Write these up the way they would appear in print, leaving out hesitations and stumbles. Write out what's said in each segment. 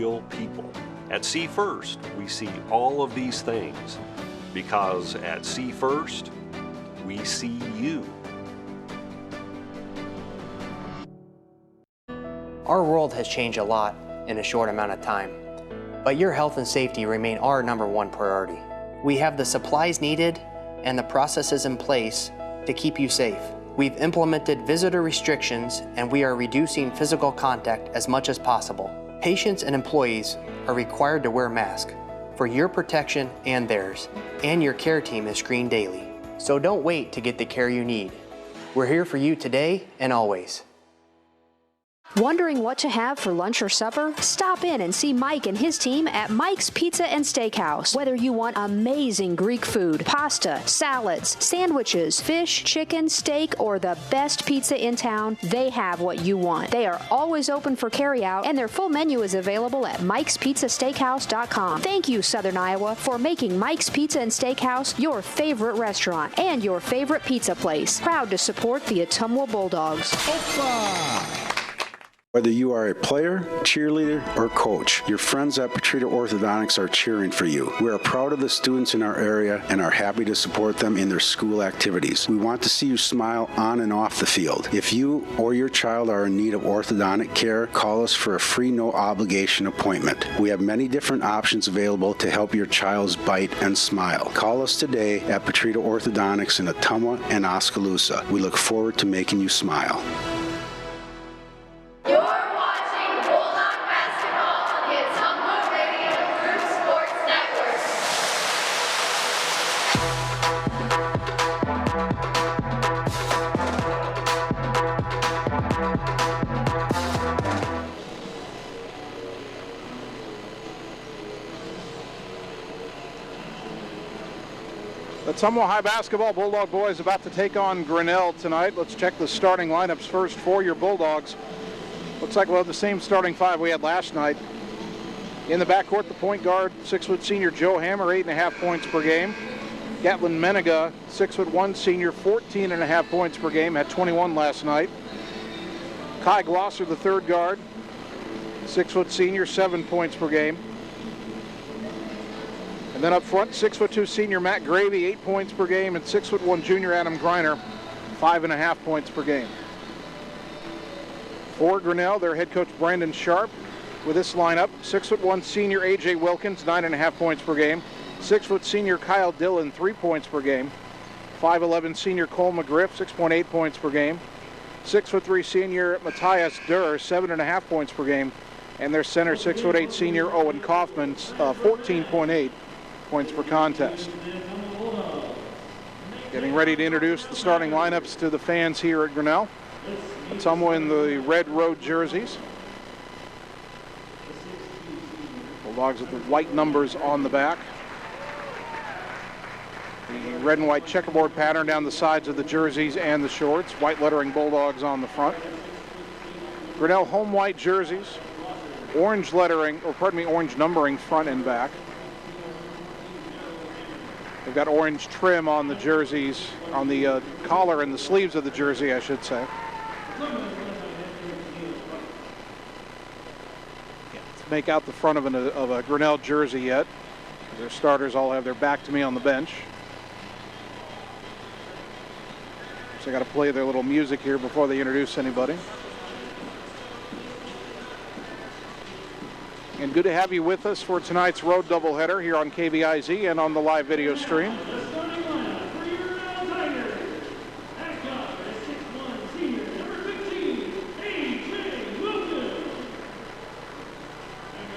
real people. At See First, we see all of these things because at See First, we see you. Our world has changed a lot in a short amount of time, but your health and safety remain our #1 priority. We have the supplies needed and the processes in place to keep you safe. We've implemented visitor restrictions and we are reducing physical contact as much as possible. Patients and employees are required to wear masks for your protection and theirs, and your care team is screened daily. So don't wait to get the care you need. We're here for you today and always. Wondering what to have for lunch or supper? Stop in and see Mike and his team at Mike's Pizza and Steakhouse. Whether you want amazing Greek food, pasta, salads, sandwiches, fish, chicken, steak, or the best pizza in town, they have what you want. They are always open for carryout, and their full menu is available at mikespizzasteakhouse.com. Thank you, Southern Iowa, for making Mike's Pizza and Steakhouse your favorite restaurant and your favorite pizza place. Proud to support the Ottumwa Bulldogs. Whether you are a player, cheerleader, or coach, your friends at Petrita Orthodontics are cheering for you. We are proud of the students in our area and are happy to support them in their school activities. We want to see you smile on and off the field. If you or your child are in need of orthodontic care, call us for a free, no-obligation appointment. We have many different options available to help your child's bite and smile. Call us today at Petrita Orthodontics in Ottumwa and Oskaloosa. We look forward to making you smile. You're watching Bulldog Basketball on the Ottumwa Radio Group Sports Network. The Ottumwa High Basketball Bulldog boys about to take on Grinnell tonight. Let's check the starting lineups first for your Bulldogs. Looks like we'll have the same starting five we had last night. In the backcourt, the point guard, 6' senior Joe Hammer, 8.5 points per game. Gatlin Menega, 6'1" senior, 14.5 points per game, had 21 last night. Kai Glosser, the third guard, 6' senior, 7 points per game. And then up front, 6'2" senior Matt Gravy, 8 points per game, and 6'1" junior Adam Greiner, 5.5 points per game. For Grinnell, their head coach Brandon Sharp with this lineup: 6'1" senior AJ Wilkins, 9.5 points per game. 6' senior Kyle Dillon, 3 points per game. 5'11" senior Cole McGriff, 6.8 points per game. 6'3" senior Matthias Durr, 7.5 points per game. And their center, 6'8" senior Owen Kaufman, 14.8 points per contest. Getting ready to introduce the starting lineups to the fans here at Grinnell. Ottumwa in the red road jerseys. Bulldogs with the white numbers on the back. The red and white checkerboard pattern down the sides of the jerseys and the shorts. White lettering Bulldogs on the front. Grinnell home white jerseys. Orange lettering, or pardon me, orange numbering front and back. They've got orange trim on the jerseys, on the collar and the sleeves of the jersey, I should say. Can't make out the front of a Grinnell jersey yet. Their starters all have their back to me on the bench. So I got to play their little music here before they introduce anybody. And good to have you with us for tonight's road doubleheader here on KBIZ and on the live video stream.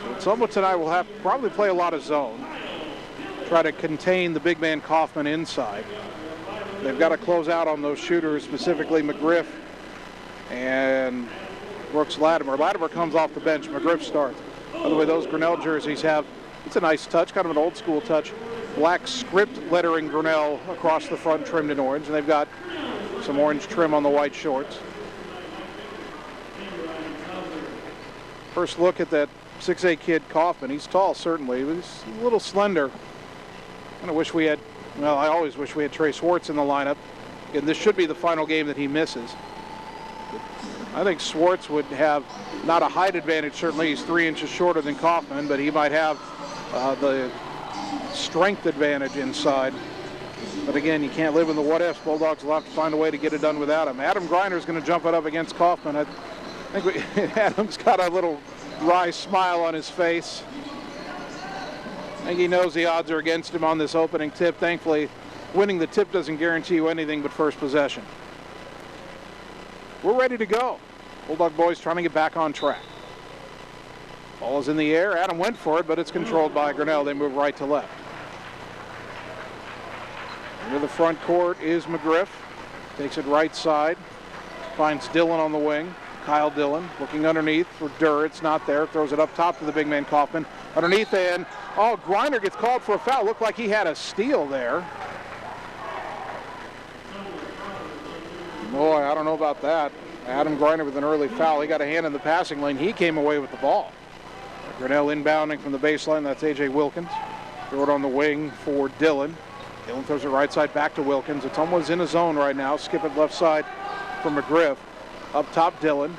Ottumwa tonight will have probably play a lot of zone. Try to contain the big man Kaufman inside. They've got to close out on those shooters, specifically McGriff and Brooks Latimer. Latimer comes off the bench, McGriff starts. By the way, those Grinnell jerseys have, it's a nice touch, kind of an old school touch. Black script lettering Grinnell across the front, trimmed in orange, and they've got some orange trim on the white shorts. First look at that 6'8" kid Kaufman. He's tall, certainly, but he's a little slender. I wish we had, well, I always wish we had Trey Swartz in the lineup, and this should be the final game that he misses. I think Swartz would have not a height advantage. Certainly he's 3 inches shorter than Kaufman, but he might have the strength advantage inside. But again, you can't live in the what-ifs. Bulldogs will have to find a way to get it done without him. Adam Griner's going to jump it up against Kaufman. I think Adam's got a little wry smile on his face. I think he knows the odds are against him on this opening tip. Thankfully, winning the tip doesn't guarantee you anything but first possession. We're ready to go. Bulldog boys trying to get back on track. Ball is in the air. Adam went for it, but it's controlled by Grinnell. They move right to left. Into the front court is McGriff. Takes it right side. Finds Dillon on the wing. Kyle Dillon looking underneath for Durr. It's not there. Throws it up top to the big man Kaufman. Underneath and, oh, Griner gets called for a foul. Looked like he had a steal there. Boy, I don't know about that. Adam Griner with an early foul. He got a hand in the passing lane. He came away with the ball. Grinnell inbounding from the baseline. That's A.J. Wilkins. Throw it on the wing for Dillon. Dillon throws it right side back to Wilkins. Ottumwa's in a zone right now. Skip it left side for McGriff. Up top, Dillon.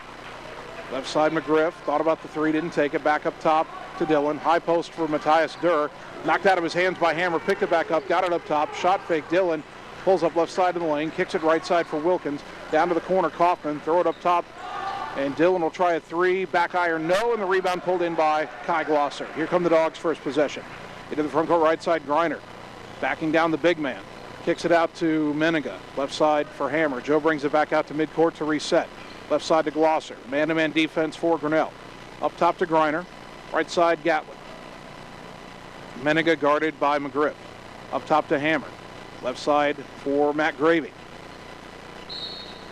Left side, McGriff. Thought about the three, didn't take it. Back up top to Dillon. High post for Matthias Durr. Knocked out of his hands by Hammer. Picked it back up. Got it up top. Shot fake. Dillon pulls up left side of the lane. Kicks it right side for Wilkins. Down to the corner, Kaufman. Throw it up top. And Dillon will try a three. Back iron, no. And the rebound pulled in by Kai Glosser. Here come the Dogs' first possession. Into the front court, right side, Griner. Backing down the big man. Kicks it out to Meniga. Left side for Hammer. Joe brings it back out to midcourt to reset. Left side to Glosser. Man-to-man defense for Grinnell. Up top to Griner. Right side, Gatlin. Meniga guarded by McGriff. Up top to Hammer. Left side for Matt Gravy.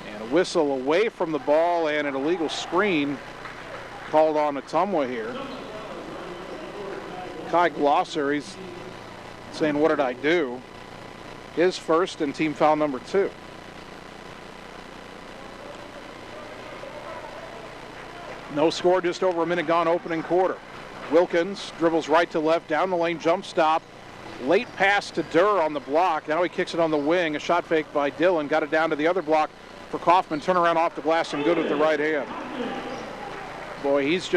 And a whistle away from the ball and an illegal screen called on Ottumwa here. Kai Glosser, he's saying, what did I do? His first and team foul number 2. No score, just over a minute gone, opening quarter. Wilkins dribbles right to left, down the lane, jump stop. Late pass to Durr on the block. Now he kicks it on the wing. A shot fake by Dillon. Got it down to the other block for Kaufman. Turnaround off the glass and good with the right hand. Boy, he's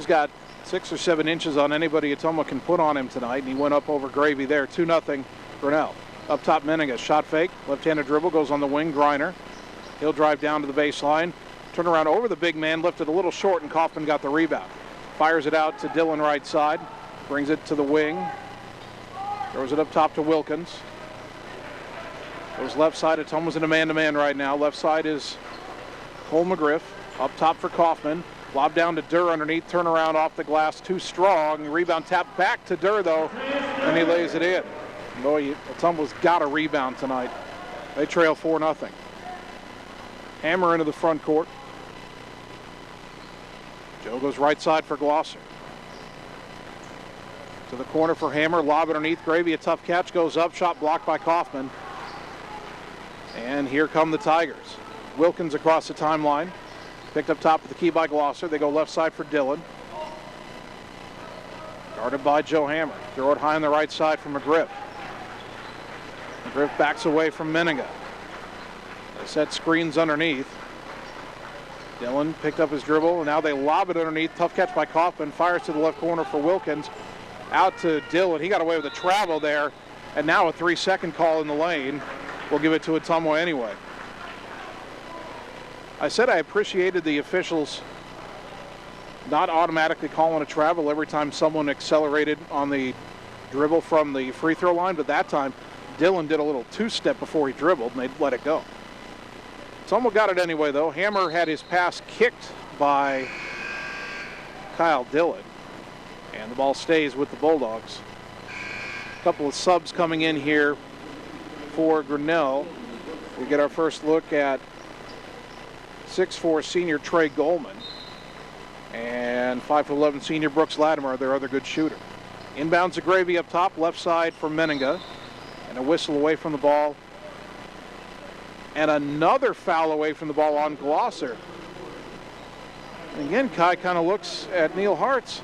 got 6 or 7 inches on anybody Ottumwa can put on him tonight. And he went up over Gravy there. 2-0 Grinnell. Up top, Meniga. Shot fake. Left-handed dribble. Goes on the wing. Griner. He'll drive down to the baseline. Turn around over the big man. Lifted a little short and Kaufman got the rebound. Fires it out to Dillon right side. Brings it to the wing. Throws it up top to Wilkins. Goes left side. Ottumwa's in a man-to-man right now. Left side is Cole McGriff. Up top for Kaufman. Lob down to Durr underneath. Turnaround off the glass. Too strong. Rebound tap back to Durr, though, and he lays it in. Boy, Ottumwa's got a rebound tonight. They trail 4-0. Hammer into the front court. Joe goes right side for Glosser. To the corner for Hammer. Lob underneath. Gravy, a tough catch. Goes up. Shot blocked by Kaufman. And here come the Tigers. Wilkins across the timeline. Picked up top of the key by Glosser. They go left side for Dillon. Guarded by Joe Hammer. Throw it high on the right side for McGriff. McGriff backs away from Meniga. They set screens underneath. Dillon picked up his dribble, and now they lob it underneath. Tough catch by Kaufman. Fires to the left corner for Wilkins. Out to Dillon. He got away with a travel there, and now a 3-second call in the lane. We'll give it to Ottumwa anyway. I said I appreciated the officials not automatically calling a travel every time someone accelerated on the dribble from the free throw line, but that time Dillon did a little two-step before he dribbled, and they let it go. Ottumwa got it anyway, though. Hammer had his pass kicked by Kyle Dillon, and the ball stays with the Bulldogs. A couple of subs coming in here for Grinnell. We get our first look at 6'4" senior Trey Goldman and 5'11" senior Brooks Latimer, their other good shooter. Inbounds to Gravy up top, left side for Meniga, and a whistle away from the ball. And another foul away from the ball on Glosser. And again, Kai kind of looks at Neil Hartz,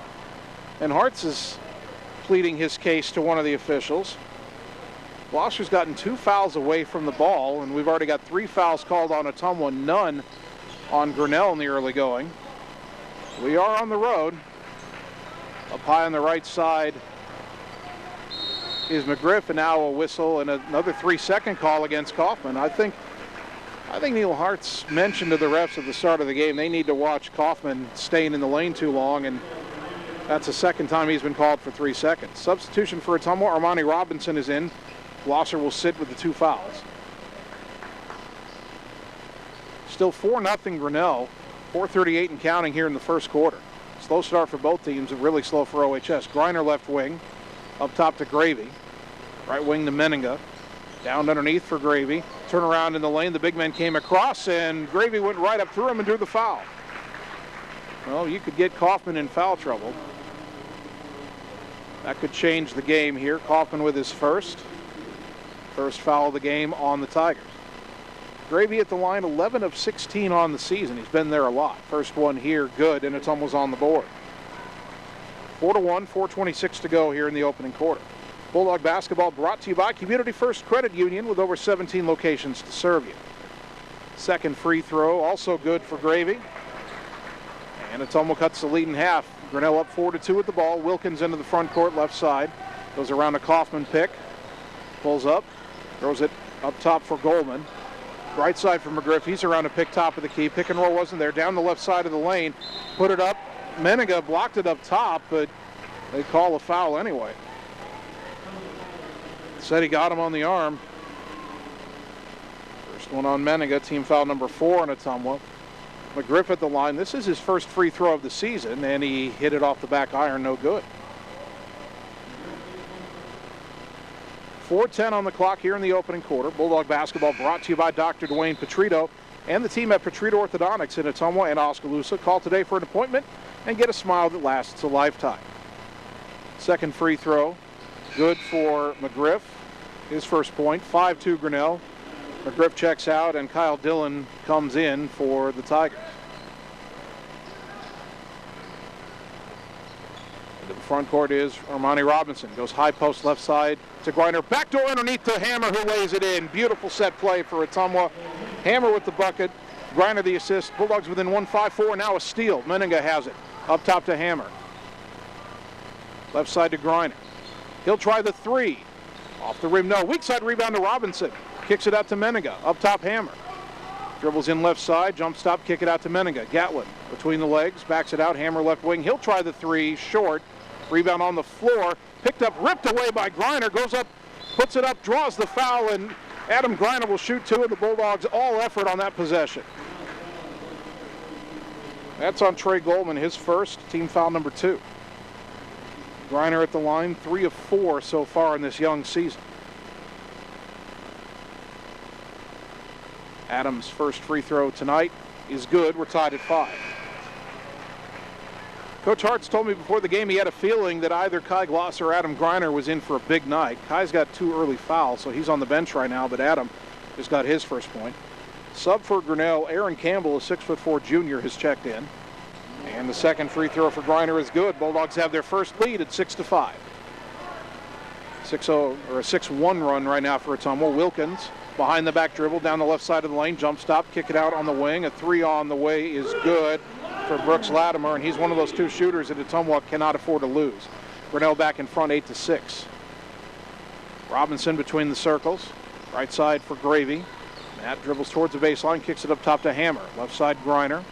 and Hartz is pleading his case to one of the officials. Glosser's gotten 2 fouls away from the ball, and we've already got 3 fouls called on Ottumwa, none on Grinnell in the early going. We are on the road. Up high on the right side is McGriff, and now a whistle and another 3-second call against Kaufman. I think Neil Hart's mentioned to the refs at the start of the game they need to watch Kaufman staying in the lane too long, and that's the second time he's been called for 3 seconds. Substitution for Ottumwa. Armani Robinson is in. Glosser will sit with the 2 fouls. Still 4-0 Grinnell. 4:38 and counting here in the first quarter. Slow start for both teams, and really slow for OHS. Griner left wing, up top to Gravy. Right wing to Meninga. Down underneath for Gravy. Turn around in the lane. The big man came across, and Gravy went right up through him and drew the foul. Well, you could get Kaufman in foul trouble. That could change the game here. Kaufman with his first foul of the game on the Tigers. Gravy at the line, 11 of 16 on the season. He's been there a lot. First one here, good, and it's almost on the board. 4-1, 4:26 to go here in the opening quarter. Bulldog basketball brought to you by Community First Credit Union with over 17 locations to serve you. Second free throw, also good for Gravy. And Ottumwa cuts the lead in half. Grinnell up 4-2 with the ball. Wilkins into the front court, left side. Goes around a Kaufman pick. Pulls up, throws it up top for Goldman. Right side for McGriff. He's around a pick, top of the key. Pick and roll wasn't there. Down the left side of the lane. Put it up. Meninga blocked it up top, but they call a foul anyway. Said he got him on the arm. First one on Meninga. Team foul number 4 on Ottumwa. McGriff at the line. This is his first free throw of the season, and he hit it off the back iron. No good. 4:10 on the clock here in the opening quarter. Bulldog basketball brought to you by Dr. Dwayne Petrito and the team at Petrito Orthodontics in Ottumwa and Oskaloosa. Call today for an appointment and get a smile that lasts a lifetime. Second free throw, good for McGriff. His first point, 5-2 Grinnell. McGriff checks out, and Kyle Dillon comes in for the Tigers. Into the front court is Armani Robinson. Goes high post left side to Griner. Backdoor underneath to Hammer, who lays it in. Beautiful set play for Ottumwa. Hammer with the bucket. Griner the assist. Bulldogs within 1-5-4. Now a steal. Meninga has it. Up top to Hammer. Left side to Griner. He'll try the 3. Off the rim, no. Weak side rebound to Robinson. Kicks it out to Meninga. Up top, Hammer. Dribbles in left side. Jump stop. Kick it out to Meninga. Gatlin between the legs. Backs it out. Hammer left wing. He'll try the 3. Short. Rebound on the floor. Picked up, ripped away by Griner. Goes up, puts it up, draws the foul, and Adam Griner will shoot 2 of the Bulldogs. All effort on that possession. That's on Trey Goldman, his first. Team foul number 2. Griner at the line, 3 of 4 so far in this young season. Adams' first free throw tonight is good. We're tied at 5. Coach Hartz told me before the game he had a feeling that either Kai Gloss or Adam Griner was in for a big night. Kai's got 2 early fouls, so he's on the bench right now, but Adam just got his first point. Sub for Grinnell, Aaron Campbell, a 6'4" junior, has checked in. And the second free throw for Griner is good. Bulldogs have their first lead at 6-5. 6-0 or a 6-1 run right now for Ottumwa. Wilkins behind the back dribble down the left side of the lane, jump stop, kick it out on the wing. A 3 on the way is good for Brooks Latimer, and he's one of those 2 shooters that Ottumwa cannot afford to lose. Grinnell back in front 8-6. Robinson between the circles, right side for Gravy. Matt dribbles towards the baseline, kicks it up top to Hammer. Left side Griner.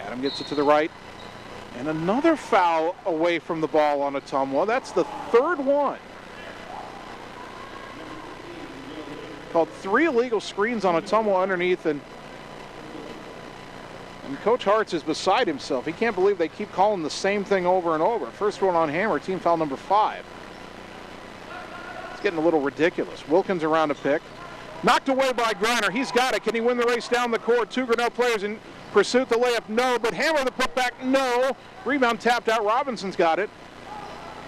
Adam gets it to the right. And another foul away from the ball on Ottumwa. That's the 3rd one. Called 3 illegal screens on Ottumwa underneath, and Coach Hartz is beside himself. He can't believe they keep calling the same thing over and over. First one on Hammer, team foul number 5. It's getting a little ridiculous. Wilkins around a pick. Knocked away by Griner. He's got it. Can he win the race down the court? 2 Grinnell players in pursuit. The layup, no. But Hammer the putback, no. Rebound tapped out. Robinson's got it.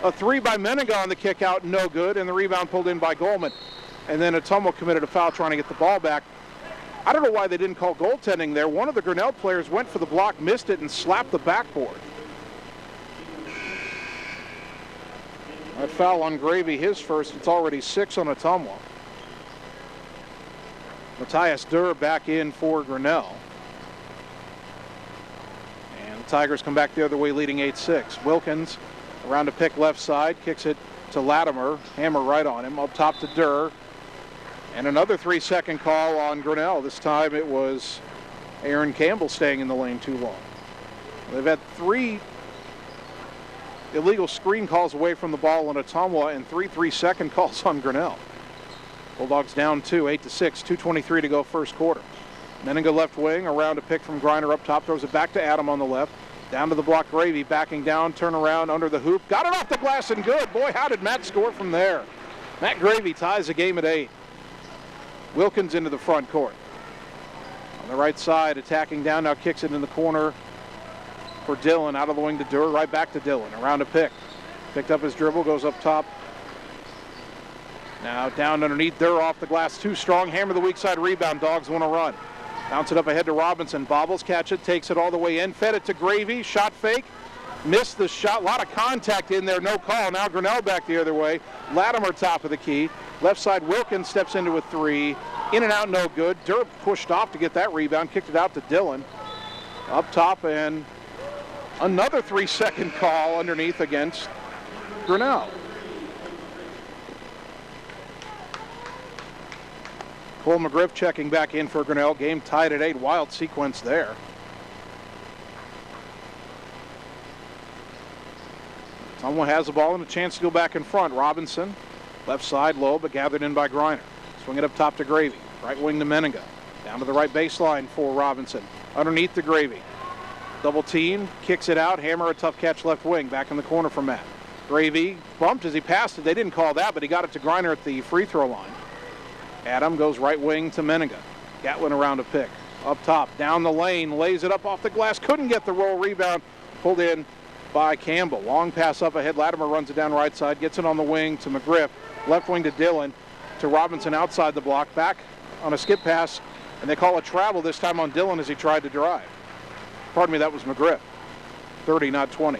A 3 by Meninga on the kick out, no good. And the rebound pulled in by Goldman. And then Ottumwa committed a foul trying to get the ball back. I don't know why they didn't call goaltending there. One of the Grinnell players went for the block, missed it, and slapped the backboard. That foul on Gravy, his first. It's already 6 on Ottumwa. Matthias Durr back in for Grinnell. And the Tigers come back the other way, leading 8-6. Wilkins around to pick left side, kicks it to Latimer. Hammer right on him, up top to Durr. And another 3-second call on Grinnell. This time it was Aaron Campbell staying in the lane too long. They've had 3 illegal screen calls away from the ball on Ottumwa and 3 3-second calls on Grinnell. Bulldogs down 2, 8-6, 2:23 to go first quarter. Menninga left wing, around a pick from Griner up top, throws it back to Adam on the left. Down to the block, Gravy, backing down, turn around, under the hoop. Got it off the glass and good. Boy, how did Matt score from there? Matt Gravy ties the game at 8. Wilkins into the front court. On the right side, attacking down, now kicks it in the corner for Dillon. Out of the wing to Durr, right back to Dillon. Around a pick. Picked up his dribble, goes up top. Now down underneath, Durr off the glass, too strong. Hammer the weak side rebound, Dogs want to run. Bounce it up ahead to Robinson. Bobbles, catch it, takes it all the way in. Fed it to Gravy, shot fake. Missed the shot, a lot of contact in there, no call. Now Grinnell back the other way. Latimer top of the key. Left side, Wilkins steps into a 3. In and out, no good. Durr pushed off to get that rebound, kicked it out to Dillon. Up top, and another 3-second call underneath against Grinnell. Cole McGriff checking back in for Grinnell. Game tied at 8. Wild sequence there. Someone has the ball and a chance to go back in front. Robinson, left side, low, but gathered in by Griner. Swing it up top to Gravy. Right wing to Menninga. Down to the right baseline for Robinson. Underneath to Gravy. Double team, kicks it out. Hammer, a tough catch left wing. Back in the corner for Matt. Gravy bumped as he passed it. They didn't call that, but he got it to Griner at the free throw line. Adam goes right wing to Menninga. Gatlin around a pick. Up top, down the lane, lays it up off the glass. Couldn't get the roll, rebound. Pulled in by Campbell. Long pass up ahead. Latimer runs it down right side. Gets it on the wing to McGriff. Left wing to Dillon. To Robinson outside the block. Back on a skip pass. And they call a travel this time on Dillon as he tried to drive. Pardon me, that was McGriff. 30, not 20.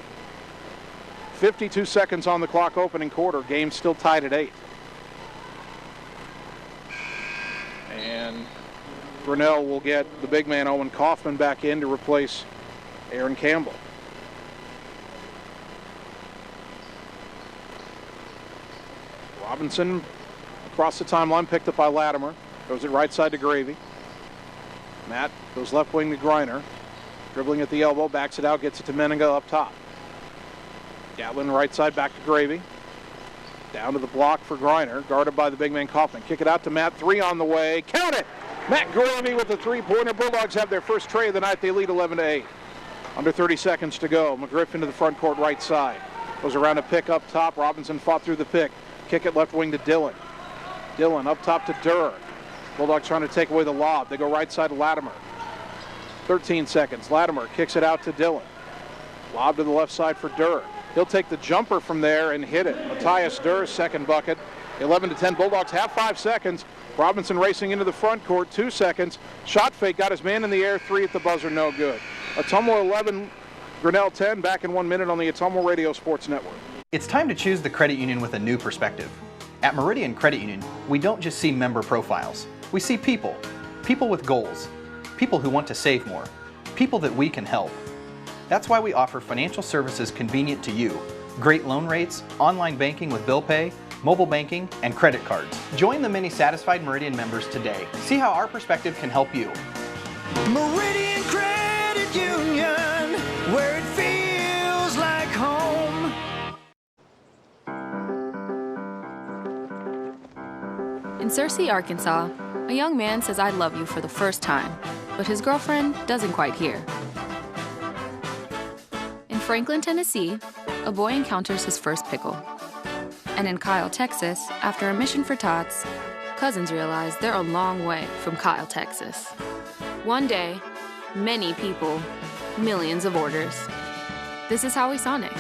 52 seconds on the clock opening quarter. Game still tied at 8. And Grinnell will get the big man Owen Kaufman back in to replace Aaron Campbell. Robinson across the timeline, picked up by Latimer. Goes it right side to Gravy. Matt goes left wing to Griner. Dribbling at the elbow, backs it out, gets it to Menninga up top. Gatlin right side back to Gravy. Down to the block for Griner, guarded by the big man Kaufman. Kick it out to Matt, 3 on the way. Count it! Matt Gravy with the 3-pointer. Bulldogs have their first tray of the night. They lead 11-8. Under 30 seconds to go. McGriff into the front court right side. Goes around a pick up top. Robinson fought through the pick. Kick it left wing to Dillon. Dillon up top to Durr. Bulldogs trying to take away the lob. They go right side to Latimer. 13 seconds. Latimer kicks it out to Dillon. Lob to the left side for Durr. He'll take the jumper from there and hit it. Matthias Durr's second bucket. 11-10. Bulldogs have 5 seconds. Robinson racing into the front court. 2 seconds. Shot fake. Got his man in the air. 3 at the buzzer. No good. Ottumwa 11, Grinnell 10. Back in 1 minute on the Ottumwa Radio Sports Network. It's time to choose the credit union with a new perspective. At Meridian Credit Union, we don't just see member profiles. We see people. People with goals. People who want to save more. People that we can help. That's why we offer financial services convenient to you. Great loan rates, online banking with bill pay, mobile banking, and credit cards. Join the many satisfied Meridian members today. See how our perspective can help you. Meridian Credit Union, where it feels like home. In Searcy, Arkansas, a young man says I love you for the first time, but his girlfriend doesn't quite hear. In Franklin, Tennessee, a boy encounters his first pickle. And in Kyle, Texas, after a mission for tots, cousins realize they're a long way from Kyle, Texas. One day, many people, millions of orders. This is Howie Sonic.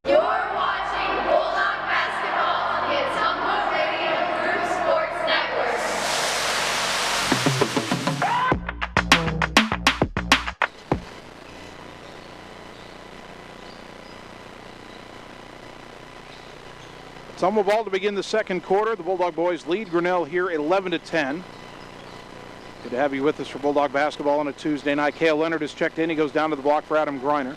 You're watching Bulldog basketball on the Ottumwa Radio Group Sports Network. Ottumwa ball to begin the second quarter. The Bulldog boys lead Grinnell here 11-10. Good to have you with us for Bulldog basketball on a Tuesday night. Cale Leonard is checked in. He goes down to the block for Adam Griner.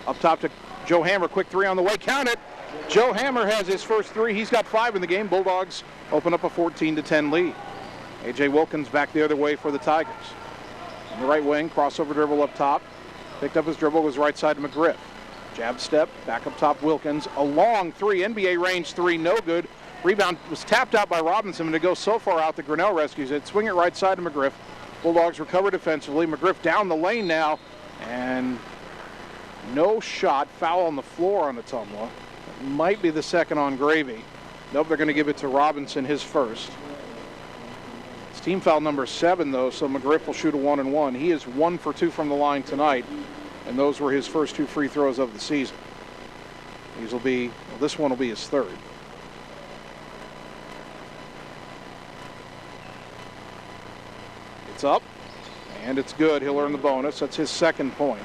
Up top to Joe Hammer. Quick three on the way. Count it. Joe Hammer has his first three. He's got 5 in the game. Bulldogs open up a 14-10 lead. A.J. Wilkins back the other way for the Tigers. On the right wing, crossover dribble up top. Picked up his dribble, goes right side to McGriff. Jab step, back up top Wilkins. A long three, NBA range three, no good. Rebound was tapped out by Robinson, and to go so far out that Grinnell rescues it. Swing it right side to McGriff. Bulldogs recover defensively. McGriff down the lane now, and no shot. Foul on the floor on Ottumwa. Might be the second on Gravy. Nope, they're going to give it to Robinson, his first. It's team foul number 7, though, so McGriff will shoot a 1-and-1. He is 1 for 2 from the line tonight, and those were his first 2 free throws of the season. These will be, well, this one will be his third. It's up, and it's good. He'll earn the bonus. That's his second point.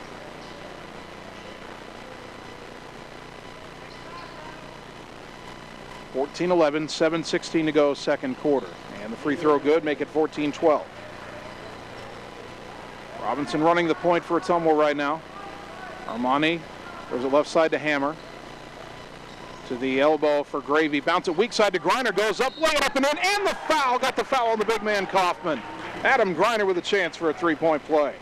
(14-11), 7:16 to go, second quarter. And the free throw good, make it 14-12. Robinson running the point for Ottumwa right now. Armani goes it left side to Hammer. To the elbow for Gravy. Bounce it weak side to Griner. Goes up, lay it up and in. And the foul. Got the foul on the big man, Kaufman. Adam Griner with a chance for a three-point play.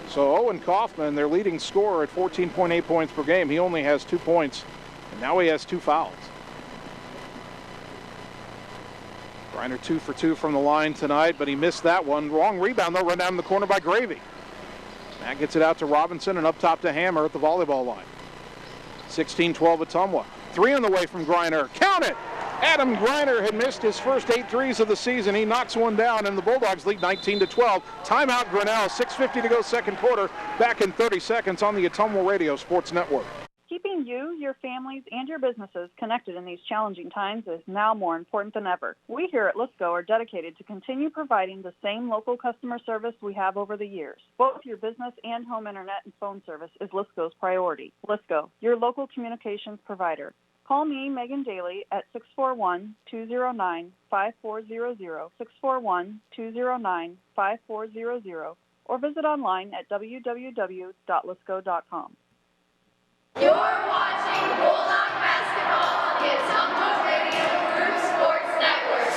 So Owen Kaufman, their leading scorer at 14.8 points per game. He only has 2 points, and now he has 2 fouls. Griner 2 for 2 from the line tonight, but he missed that one. Wrong rebound, though, run down in the corner by Gravy. That gets it out to Robinson and up top to Hammer at the volleyball line. 16-12 Ottumwa. 3 on the way from Griner. Count it! Adam Griner had missed his first 8 threes of the season. He knocks one down, and the Bulldogs lead 19-12. Timeout Grinnell, 6:50 to go second quarter. Back in 30 seconds on the Ottumwa Radio Sports Network. Keeping you, your families, and your businesses connected in these challenging times is now more important than ever. We here at Lisco are dedicated to continue providing the same local customer service we have over the years. Both your business and home internet and phone service is Lisco's priority. Lisco, your local communications provider. Call me, Megan Daly, at 641-209-5400, 641-209-5400, or visit online at www.lisco.com. You're watching Bulldog basketball on the Ottumwa Radio Group Sports Network.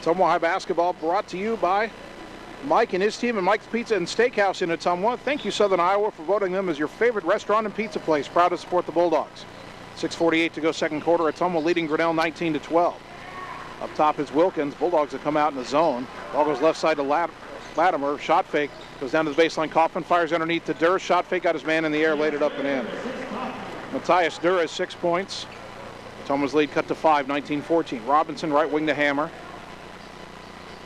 Ottumwa High basketball brought to you by Mike and his team at Mike's Pizza and Steakhouse in Ottumwa. Thank you, Southern Iowa, for voting them as your favorite restaurant and pizza place. Proud to support the Bulldogs. 6:48 to go second quarter. Ottumwa leading Grinnell 19-12. Up top is Wilkins. Bulldogs have come out in the zone. Ball goes left side to Latimer. Shot fake. Goes down to the baseline. Kaufman fires underneath to Durr. Shot fake, got his man in the air, laid it up and in. Matthias Durr has 6 points. Ottumwa's lead cut to 5, 19-14. Robinson right wing to Hammer.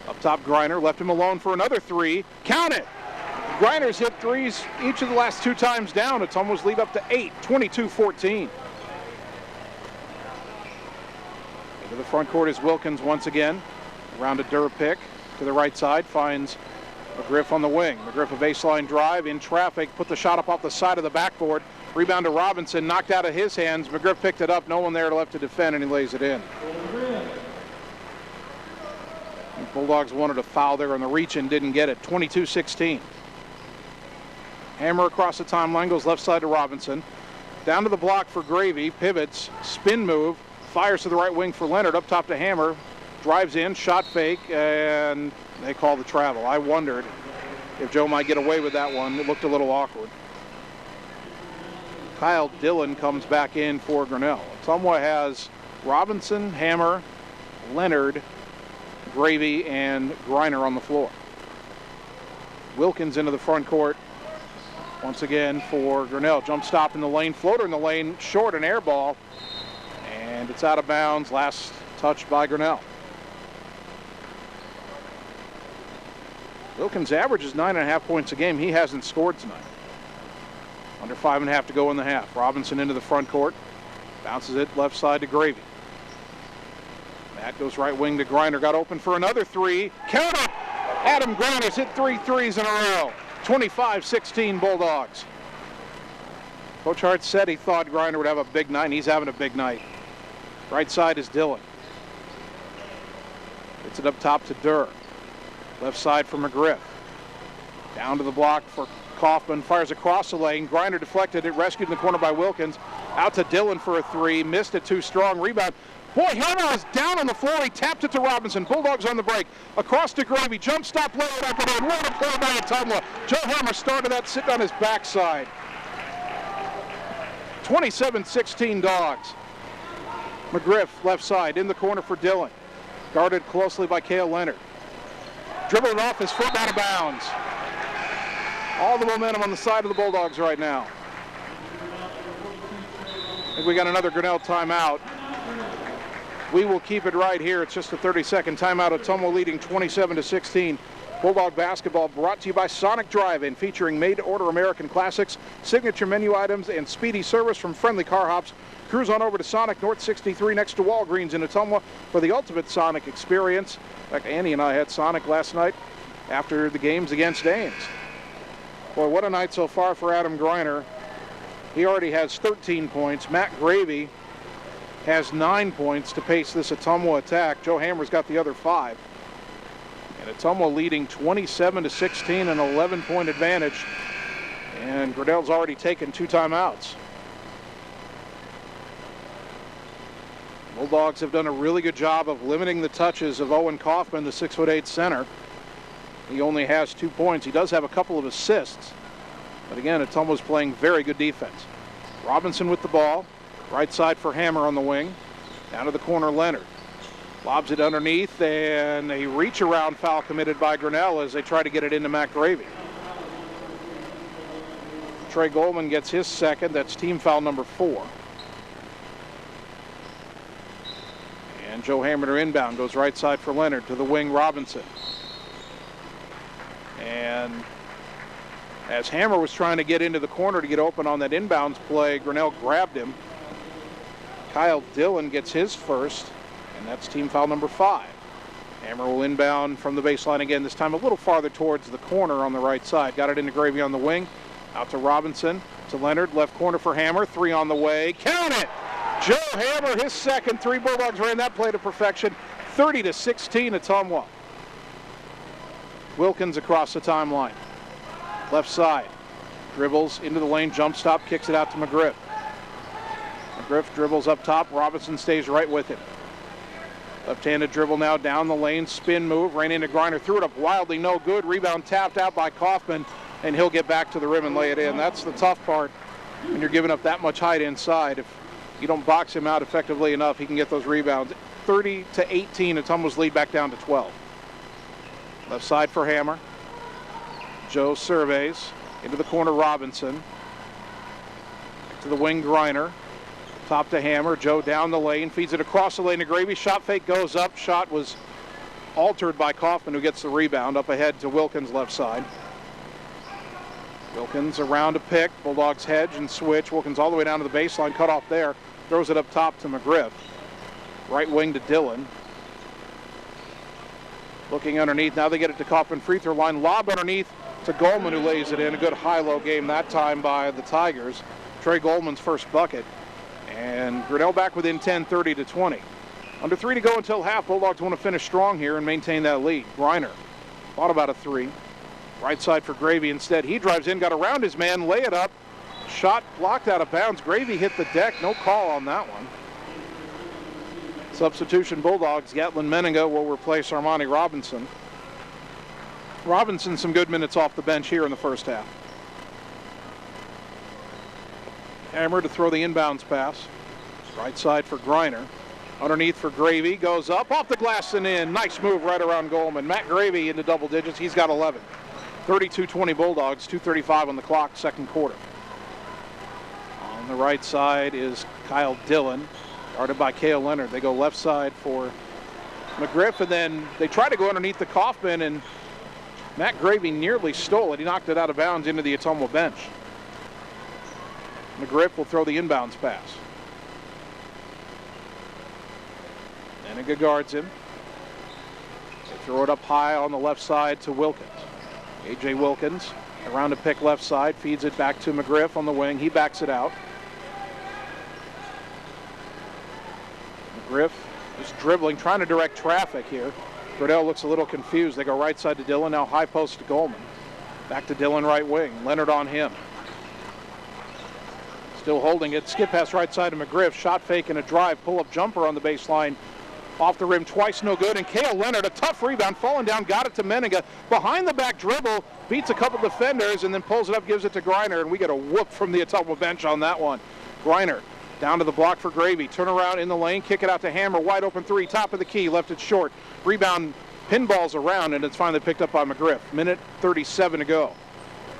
Up top, Griner left him alone for another 3. Count it! Griner's hit threes each of the last 2 times down. Ottumwa's lead up to 8, 22-14. Into the front court is Wilkins once again. Around a Durr pick to the right side, finds McGriff on the wing. McGriff a baseline drive in traffic, put the shot up off the side of the backboard. Rebound to Robinson, knocked out of his hands. McGriff picked it up, no one there left to defend, and he lays it in. The Bulldogs wanted a foul there on the reach and didn't get it. 22-16. Hammer across the timeline, goes left side to Robinson. Down to the block for Gravy, pivots, spin move, fires to the right wing for Leonard, up top to Hammer, drives in, shot fake, and they call the travel. I wondered if Joe might get away with that one. It looked a little awkward. Kyle Dillon comes back in for Grinnell. Ottumwa has Robinson, Hammer, Leonard, Gravy, and Griner on the floor. Wilkins into the front court once again for Grinnell. Jump stop in the lane, floater in the lane, short, an air ball, and it's out of bounds. Last touch by Grinnell. Wilkins averages 9.5 points a game. He hasn't scored tonight. Under 5.5 to go in the half. Robinson into the front court. Bounces it left side to Gravy. Matt goes right wing to Griner. Got open for another three. Count it! Adam Griner's hit 3 threes in a row. 25-16 Bulldogs. Coach Hart said he thought Griner would have a big night, and he's having a big night. Right side is Dillon. Gets it up top to Durr. Left side for McGriff. Down to the block for Kaufman. Fires across the lane. Griner deflected it. Rescued in the corner by Wilkins. Out to Dillon for a three. Missed it too strong. Rebound. Boy, Hammer is down on the floor. He tapped it to Robinson. Bulldogs on the break. Across to Gravy. Jump stop, lay it up and in. What a play by Ottumwa. Joe Hammer started that sitting on his backside. 27-16 Dogs. McGriff left side in the corner for Dillon. Guarded closely by Cale Leonard. Dribbling off his foot out of bounds. All the momentum on the side of the Bulldogs right now. I think we got another Grinnell timeout. We will keep it right here. It's just a 30-second timeout. Ottumwa leading 27-16. Bulldog basketball brought to you by Sonic Drive-In, featuring made-to-order American classics, signature menu items, and speedy service from friendly car hops. Cruise on over to Sonic North 63 next to Walgreens in Ottumwa for the ultimate Sonic experience. In fact, Annie and I had Sonic last night after the games against Ames. Boy, what a night so far for Adam Griner. He already has 13 points. Matt Gravy has 9 points to pace this Ottumwa attack. Joe Hammer's got the other 5. And Ottumwa leading 27-16, an 11-point advantage. And Grinnell's already taken 2 timeouts. Bulldogs have done a really good job of limiting the touches of Owen Kaufman, the 6'8" center. He only has 2 points. He does have a couple of assists. But again, Ottumwa's playing very good defense. Robinson with the ball. Right side for Hammer on the wing. Down to the corner, Leonard. Lobs it underneath, and a reach-around foul committed by Grinnell as they try to get it into Matt Gravy. Trey Goldman gets his second. That's team foul number 4. And Joe Hammer inbound. Goes right side for Leonard. To the wing, Robinson. And as Hammer was trying to get into the corner to get open on that inbounds play, Grinnell grabbed him. Kyle Dillon gets his first, and that's team foul number 5. Hammer will inbound from the baseline again, this time a little farther towards the corner on the right side. Got it into Gravy on the wing. Out to Robinson, to Leonard, left corner for Hammer. 3 on the way. Count it! Joe Hammer, his second 3. Bulldogs ran that play to perfection. 30-16 Ottumwa. Wilkins across the timeline. Left side. Dribbles into the lane, jump stop, kicks it out to McGriff. McGriff dribbles up top. Robinson stays right with him. Left-handed dribble now down the lane. Spin move. Ran into Griner. Threw it up wildly. No good. Rebound tapped out by Kaufman. And he'll get back to the rim and lay it in. That's the tough part when you're giving up that much height inside. If you don't box him out effectively enough, he can get those rebounds. 30-18. Ottumwa's lead back down to 12. Left side for Hammer. Joe surveys. Into the corner, Robinson. To the wing, Griner. Top to Hammer. Joe down the lane. Feeds it across the lane to Gravy. Shot fake goes up. Shot was altered by Kaufman, who gets the rebound. Up ahead to Wilkins, left side. Wilkins around a pick. Bulldogs hedge and switch. Wilkins all the way down to the baseline. Cut off there. Throws it up top to McGriff. Right wing to Dillon. Looking underneath. Now they get it to Kaufman. Free throw line. Lob underneath to Goldman, who lays it in. A good high-low game that time by the Tigers. Trey Goldman's first bucket. And Grinnell back within 10, 30-20. Under 3 to go until half. Bulldogs want to finish strong here and maintain that lead. Griner thought about a 3. Right side for Gravy instead. He drives in, got around his man, lay it up. Shot blocked out of bounds. Gravy hit the deck. No call on that one. Substitution Bulldogs. Gatlin Meninga will replace Armani Robinson. Robinson some good minutes off the bench here in the first half. Hammer to throw the inbounds pass. Right side for Griner. Underneath for Gravy. Goes up, off the glass and in. Nice move right around Goldman. Matt Gravy into double digits. He's got 11. 32-20 Bulldogs. 2:35 on the clock, second quarter. On the right side is Kyle Dillon. Guarded by Cale Leonard. They go left side for McGriff, and then they try to go underneath the Kaufman, and Matt Gravy nearly stole it. He knocked it out of bounds into the Ottumwa bench. McGriff will throw the inbounds pass. Menninga guards him. They throw it up high on the left side to Wilkins. A.J. Wilkins around to pick left side, feeds it back to McGriff on the wing. He backs it out. McGriff is dribbling, trying to direct traffic here. Grinnell looks a little confused. They go right side to Dillon, now high post to Goldman. Back to Dillon, right wing. Leonard on him. Still holding it. Skip pass right side to McGriff. Shot fake and a drive. Pull-up jumper on the baseline. Off the rim twice, no good. And Cale Leonard, a tough rebound, falling down, got it to Menninga. Behind the back dribble, beats a couple defenders, and then pulls it up, gives it to Griner. And we get a whoop from the Ottumwa bench on that one. Griner down to the block for Gravy. Turn around in the lane, kick it out to Hammer. Wide open three, top of the key, left it short. Rebound pinballs around, and it's finally picked up by McGriff. Minute 37 to go.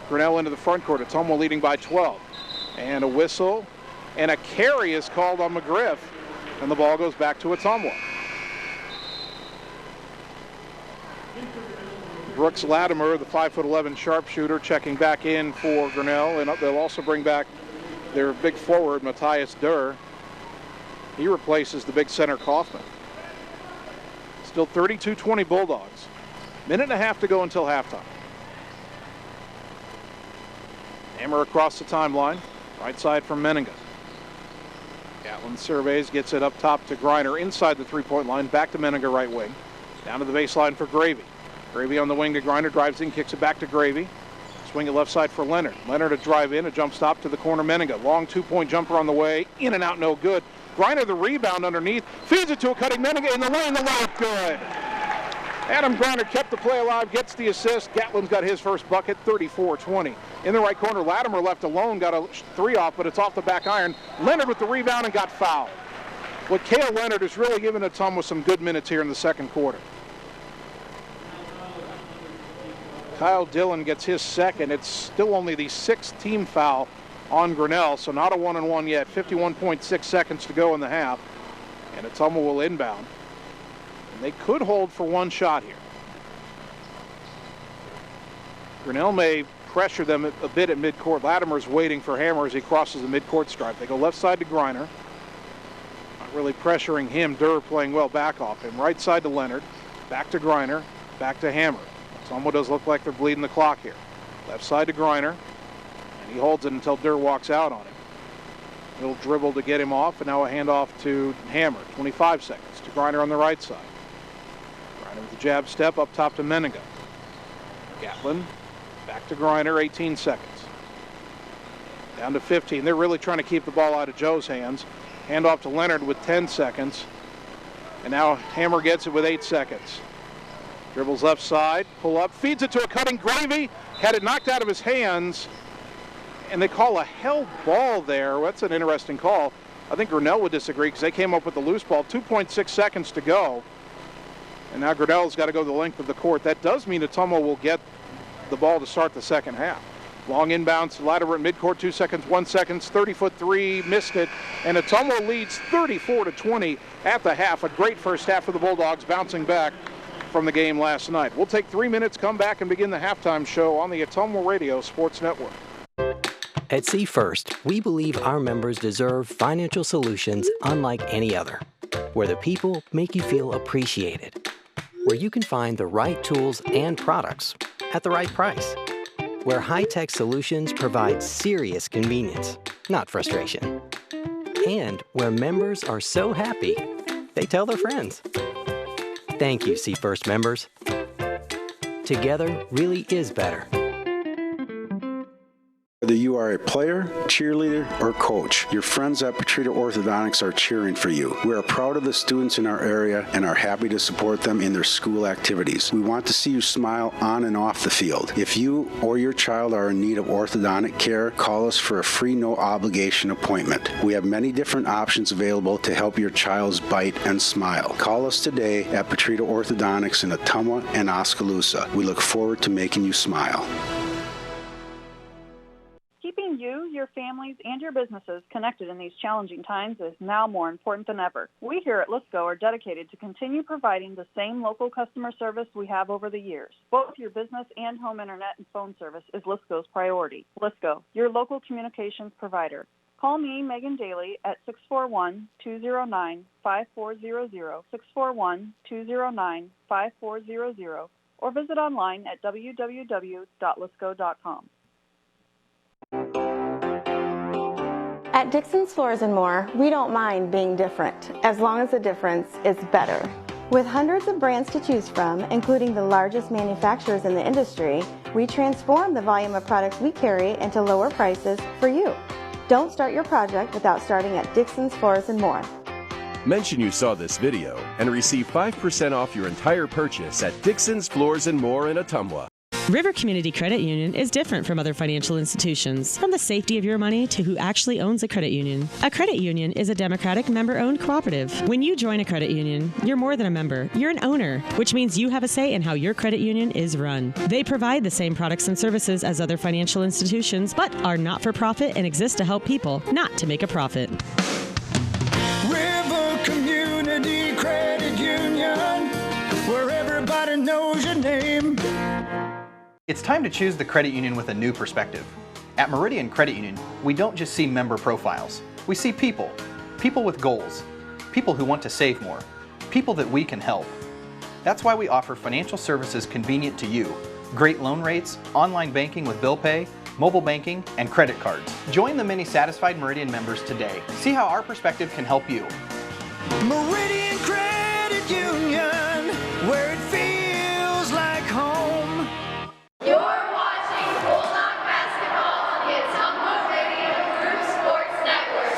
Grinnell into the front court. Ottumwa leading by 12. And a whistle and a carry is called on McGriff, and the ball goes back to Ottumwa. Brooks Latimer, the 5'11" sharpshooter, checking back in for Grinnell, and they'll also bring back their big forward, Matthias Durr. He replaces the big center Kaufman. Still 32-20 Bulldogs. Minute and a half to go until halftime. Hammer across the timeline. Right side from Menninga. Gatlin surveys, gets it up top to Griner inside the three-point line. Back to Menninga, right wing. Down to the baseline for Gravy. Gravy on the wing to Griner, drives in, kicks it back to Gravy. Swing it left side for Leonard. Leonard a drive in, a jump stop to the corner Menninga. Long two-point jumper on the way. In and out, no good. Griner the rebound underneath. Feeds it to a cutting Menninga in the lane. The layup good. Adam Griner kept the play alive, gets the assist. Gatlin's got his first bucket, 34-20. In the right corner, Latimer left alone, got a three off, but it's off the back iron. Leonard with the rebound and got fouled. What Cale Leonard is really giving Ottumwa some good minutes here in the second quarter. Kyle Dillon gets his second. It's still only the sixth team foul on Grinnell, so not a 1-on-1 yet. 51.6 seconds to go in the half, and Ottumwa will inbound. And they could hold for one shot here. Grinnell may pressure them a bit at midcourt. Latimer's waiting for Hammer as he crosses the midcourt stripe. They go left side to Griner. Not really pressuring him. Durr playing well back off him. Right side to Leonard. Back to Griner. Back to Hammer. Ottumwa does look like they're bleeding the clock here. Left side to Griner. And he holds it until Durr walks out on him. Little dribble to get him off, and now a handoff to Hammer. 25 seconds to Griner on the right side. Griner with the jab step up top to Menninga. Gatlin back to Griner, 18 seconds. Down to 15. They're really trying to keep the ball out of Joe's hands. Handoff to Leonard with 10 seconds. And now Hammer gets it with 8 seconds. Dribbles left side, pull up, feeds it to a cutting Gravy. Had it knocked out of his hands. And they call a held ball there. That's an interesting call. I think Grinnell would disagree because they came up with the loose ball. 2.6 seconds to go. And now Grinnell's got to go the length of the court. That does mean Ottumwa will get the ball to start the second half. Long inbounds to Latimer at midcourt, 2 seconds, 1 second, 30-foot three, missed it. And Ottumwa leads 34-20 at the half. A great first half for the Bulldogs, bouncing back from the game last night. We'll take 3 minutes, come back, and begin the halftime show on the Ottumwa Radio Sports Network. At See First, we believe our members deserve financial solutions unlike any other, where the people make you feel appreciated, where you can find the right tools and products at the right price, where high-tech solutions provide serious convenience, not frustration, and where members are so happy they tell their friends. Thank you, See First members. Together really is better. Whether you are a player, cheerleader, or coach, your friends at Petrita Orthodontics are cheering for you. We are proud of the students in our area and are happy to support them in their school activities. We want to see you smile on and off the field. If you or your child are in need of orthodontic care, call us for a free no-obligation appointment. We have many different options available to help your child's bite and smile. Call us today at Petrita Orthodontics in Ottumwa and Oskaloosa. We look forward to making you smile. Keeping you, your families, and your businesses connected in these challenging times is now more important than ever. We here at Lisco are dedicated to continue providing the same local customer service we have over the years. Both your business and home internet and phone service is Lisco's priority. Lisco, your local communications provider. Call me, Megan Daly, at 641-209-5400, 641-209-5400, or visit online at www.letsgo.com. At Dixon's Floors & More, we don't mind being different, as long as the difference is better. With hundreds of brands to choose from, including the largest manufacturers in the industry, we transform the volume of products we carry into lower prices for you. Don't start your project without starting at Dixon's Floors & More. Mention you saw this video and receive 5% off your entire purchase at Dixon's Floors & More in Ottumwa. River Community Credit Union is different from other financial institutions, from the safety of your money to who actually owns a credit union. A credit union is a democratic, member-owned cooperative. When you join a credit union, you're more than a member, you're an owner, which means you have a say in how your credit union is run. They provide the same products and services as other financial institutions, but are not-for-profit and exist to help people, not to make a profit. River Community Credit Union, where everybody knows your name. It's time to choose the credit union with a new perspective. At Meridian Credit Union, we don't just see member profiles. We see people. People with goals. People who want to save more. People that we can help. That's why we offer financial services convenient to you. Great loan rates, online banking with bill pay, mobile banking, and credit cards. Join the many satisfied Meridian members today. See how our perspective can help you. Meridian Credit Union, where it feels like home. You're watching Bulldog Basketball on the Ottumwa Radio Group Sports Network.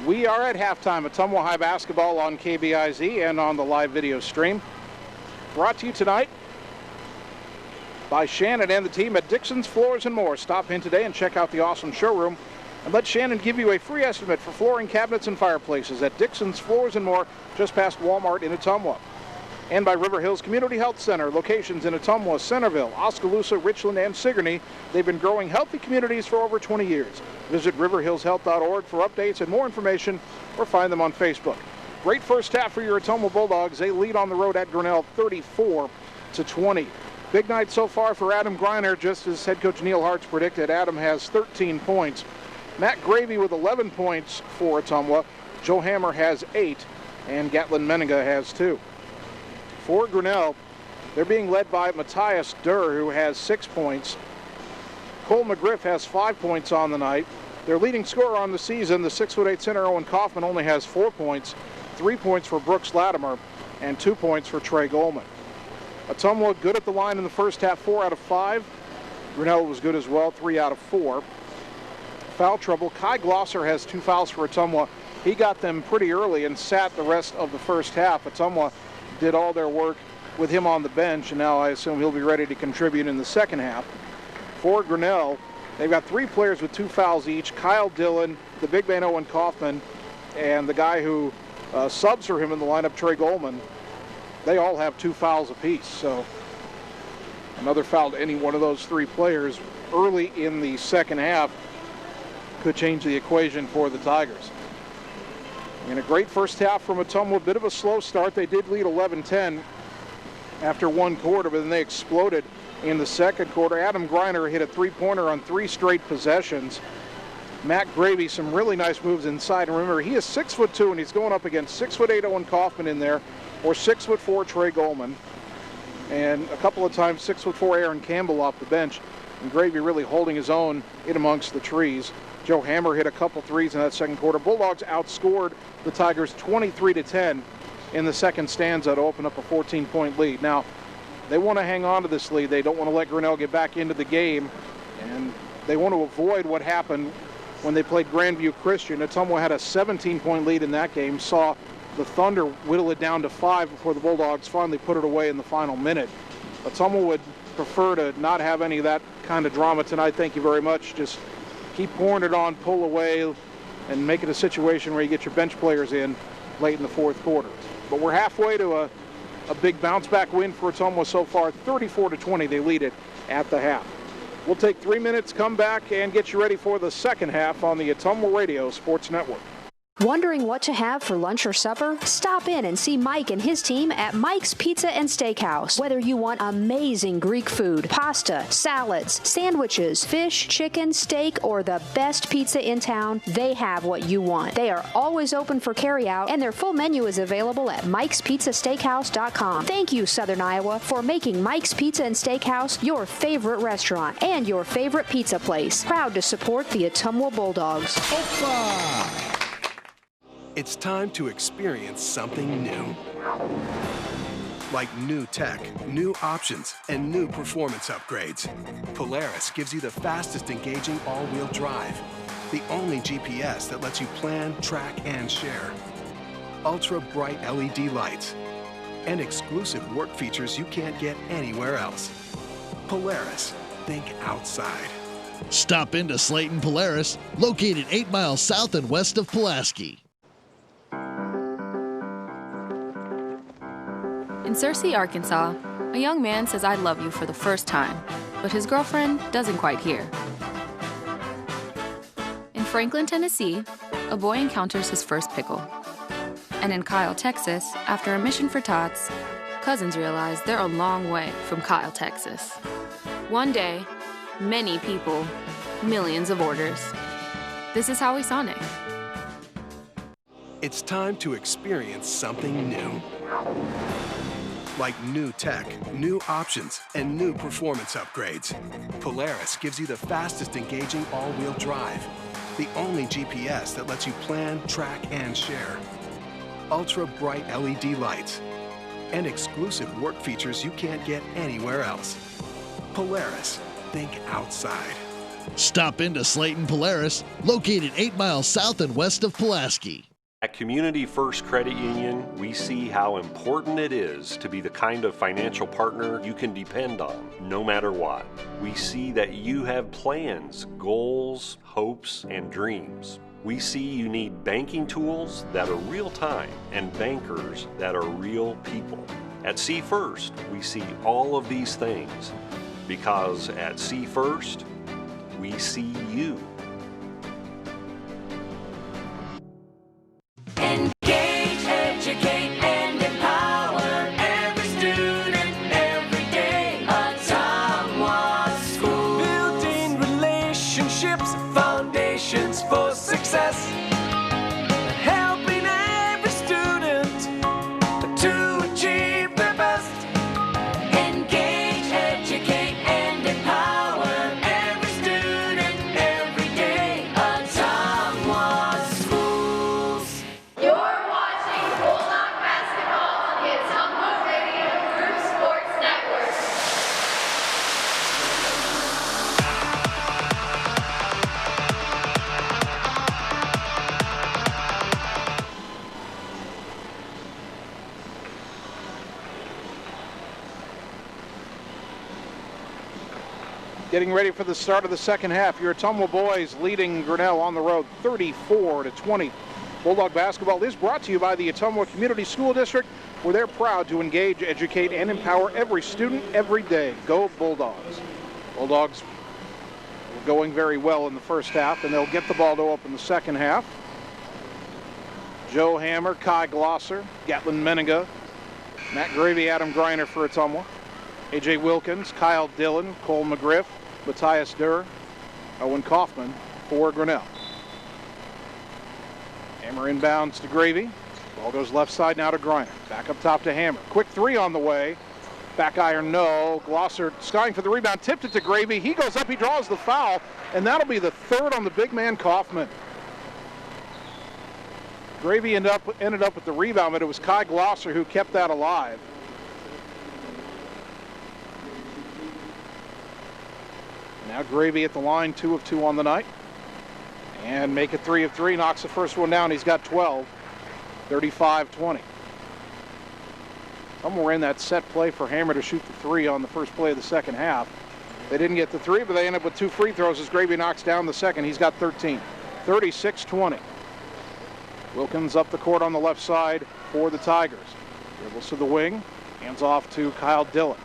We are at halftime at Ottumwa High Basketball on KBIZ and on the live video stream. Brought to you tonight by Shannon and the team at Dixon's Floors & More. Stop in today and check out the awesome showroom. And let Shannon give you a free estimate for flooring, cabinets, and fireplaces at Dixon's Floors & More, just past Walmart in Ottumwa. And by River Hills Community Health Center, locations in Ottumwa, Centerville, Oskaloosa, Richland, and Sigourney. They've been growing healthy communities for over 20 years. Visit riverhillshealth.org for updates and more information, or find them on Facebook. Great first half for your Ottumwa Bulldogs. They lead on the road at Grinnell 34-20. Big night so far for Adam Greiner, just as head coach Neil Hartz predicted. Adam has 13 points. Matt Gravy with 11 points for Ottumwa. Joe Hammer has 8, and Gatlin Menninga has 2. For Grinnell, they're being led by Matthias Durr, who has 6 points. Cole McGriff has 5 points on the night. Their leading scorer on the season, the 6'8" center Owen Kaufman, only has 4 points. 3 points for Brooks Latimer, and 2 points for Trey Goldman. Ottumwa good at the line in the first half, 4 out of 5. Grinnell was good as well, 3 out of 4. Foul trouble. Kai Glosser has 2 fouls for Ottumwa. He got them pretty early and sat the rest of the first half. Ottumwa did all their work with him on the bench, and now I assume he'll be ready to contribute in the second half. For Grinnell, they've got 3 players with 2 fouls each. Kyle Dillon, the big man Owen Kaufman, and the guy who subs for him in the lineup, Trey Goldman. They all have 2 fouls apiece, so another foul to any one of those 3 players early in the second half could change the equation for the Tigers. In a great first half from Ottumwa, a bit of a slow start. They did lead 11-10 after 1 quarter, but then they exploded in the second quarter. Adam Greiner hit a 3-pointer on 3 straight possessions. Matt Gravy, some really nice moves inside. And remember, he is 6'2", and he's going up against 6'8" Owen Kaufman in there, or 6'4" Trey Goldman, and a couple of times 6'4" Aaron Campbell off the bench. And Gravy really holding his own in amongst the trees. Joe Hammer hit a couple threes in that second quarter. Bulldogs outscored the Tigers 23-10 in the second stanza to open up a 14-point lead. Now, they want to hang on to this lead. They don't want to let Grinnell get back into the game, and they want to avoid what happened when they played Grandview Christian. Ottumwa had a 17-point lead in that game, saw the Thunder whittle it down to 5 before the Bulldogs finally put it away in the final minute. Ottumwa would prefer to not have any of that kind of drama tonight. Thank you very much. Just keep pouring it on, pull away, and make it a situation where you get your bench players in late in the fourth quarter. But we're halfway to a big bounce-back win for Ottumwa so far. 34-20, they lead it at the half. We'll take 3 minutes, come back, and get you ready for the second half on the Ottumwa Radio Sports Network. Wondering what to have for lunch or supper? Stop in and see Mike and his team at Mike's Pizza and Steakhouse. Whether you want amazing Greek food, pasta, salads, sandwiches, fish, chicken, steak, or the best pizza in town, they have what you want. They are always open for carryout, and their full menu is available at mikespizzasteakhouse.com. Thank you, Southern Iowa, for making Mike's Pizza and Steakhouse your favorite restaurant and your favorite pizza place. Proud to support the Ottumwa Bulldogs. It's time to experience something new. Like new tech, new options, and new performance upgrades. Polaris gives you the fastest engaging all-wheel drive. The only GPS that lets you plan, track, and share. Ultra bright LED lights. And exclusive work features you can't get anywhere else. Polaris, think outside. Stop into Slayton Polaris, located 8 miles south and west of Pulaski. In Searcy, Arkansas, a young man says I love you for the first time, but his girlfriend doesn't quite hear. In Franklin, Tennessee, a boy encounters his first pickle. And in Kyle, Texas, after a mission for tots, cousins realize they're a long way from Kyle, Texas. One day, many people, millions of orders. This is Howie Sonic. It's time to experience something new. Like new tech, new options, and new performance upgrades. Polaris gives you the fastest engaging all-wheel drive. The only GPS that lets you plan, track, and share. Ultra bright LED lights. And exclusive work features you can't get anywhere else. Polaris, think outside. Stop into Slayton Polaris, located 8 miles south and west of Pulaski. At Community First Credit Union, we see how important it is to be the kind of financial partner you can depend on, no matter what. We see that you have plans, goals, hopes, and dreams. We see you need banking tools that are real-time and bankers that are real people. At See First, we see all of these things because at See First, we see you. Engage, educate, and empower every student every day. Ottumwa School. Building relationships, foundations for success. Helping every student to achieve their best. Engage, educate, and empower every student every day. Ottumwa Schools. You're watching Bulldog Basketball on the Ottumwa Radio Group Sports Network. Getting ready for the start of the second half. Your Ottumwa boys leading Grinnell on the road 34-20. Bulldog basketball is brought to you by the Ottumwa Community School District, where they're proud to engage, educate, and empower every student every day. Go Bulldogs. Bulldogs were going very well in the first half, and they'll get the ball to open the second half. Joe Hammer, Kai Glosser, Gatlin Meniga, Matt Gravy, Adam Greiner for Ottumwa. A.J. Wilkins, Kyle Dillon, Cole McGriff, Matthias Durr, Owen Kaufman for Grinnell. Hammer inbounds to Gravy. Ball goes left side now to Greiner. Back up top to Hammer. Quick three on the way. Back iron, no. Glosser skying for the rebound, tipped it to Gravy. He goes up, he draws the foul, and that'll be the third on the big man Kaufman. Gravy ended up with the rebound, but it was Kai Glosser who kept that alive. Now Gravy at the line, 2 of 2 on the night. And make it 3 of 3, knocks the first one down. He's got 12, 35-20. Somewhere in that set play for Hammer to shoot the 3 on the first play of the second half. They didn't get the 3, but they end up with 2 free throws as Gravy knocks down the second. He's got 13, 36-20. Wilkins up the court on the left side for the Tigers. Dribbles to the wing, hands off to Kyle Dillon.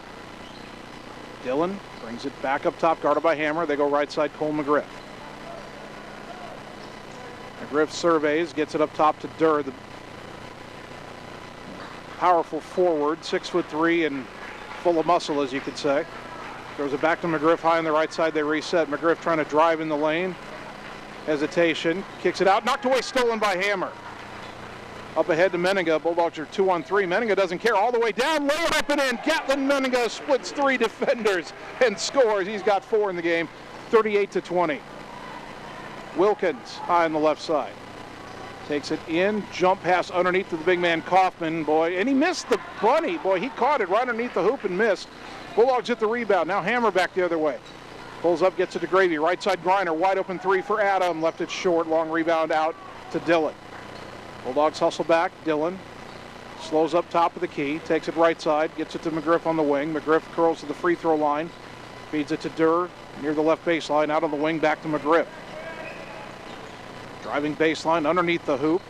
Dillon brings it back up top, guarded by Hammer. They go right side, Cole McGriff. McGriff surveys, gets it up top to Durr, the powerful forward, 6'3" and full of muscle, as you could say. Throws it back to McGriff high on the right side. They reset. McGriff trying to drive in the lane. Hesitation. Kicks it out. Knocked away, stolen by Hammer. Up ahead to Meninga. Bulldogs are 2-on-3. Meninga doesn't care. All the way down. Low up and in. Gatlin Meninga splits 3 defenders and scores. He's got 4 in the game. 38-20. Wilkins high on the left side. Takes it in. Jump pass underneath to the big man Kaufman. Boy, and he missed the bunny. Boy, he caught it right underneath the hoop and missed. Bulldogs hit the rebound. Now Hammer back the other way. Pulls up, gets it to Gravy. Right side Griner. Wide open 3 for Adam. Left it short. Long rebound out to Dillon. Bulldogs hustle back. Dillon slows up top of the key. Takes it right side. Gets it to McGriff on the wing. McGriff curls to the free throw line. Feeds it to Durr near the left baseline. Out on the wing. Back to McGriff. Driving baseline underneath the hoop.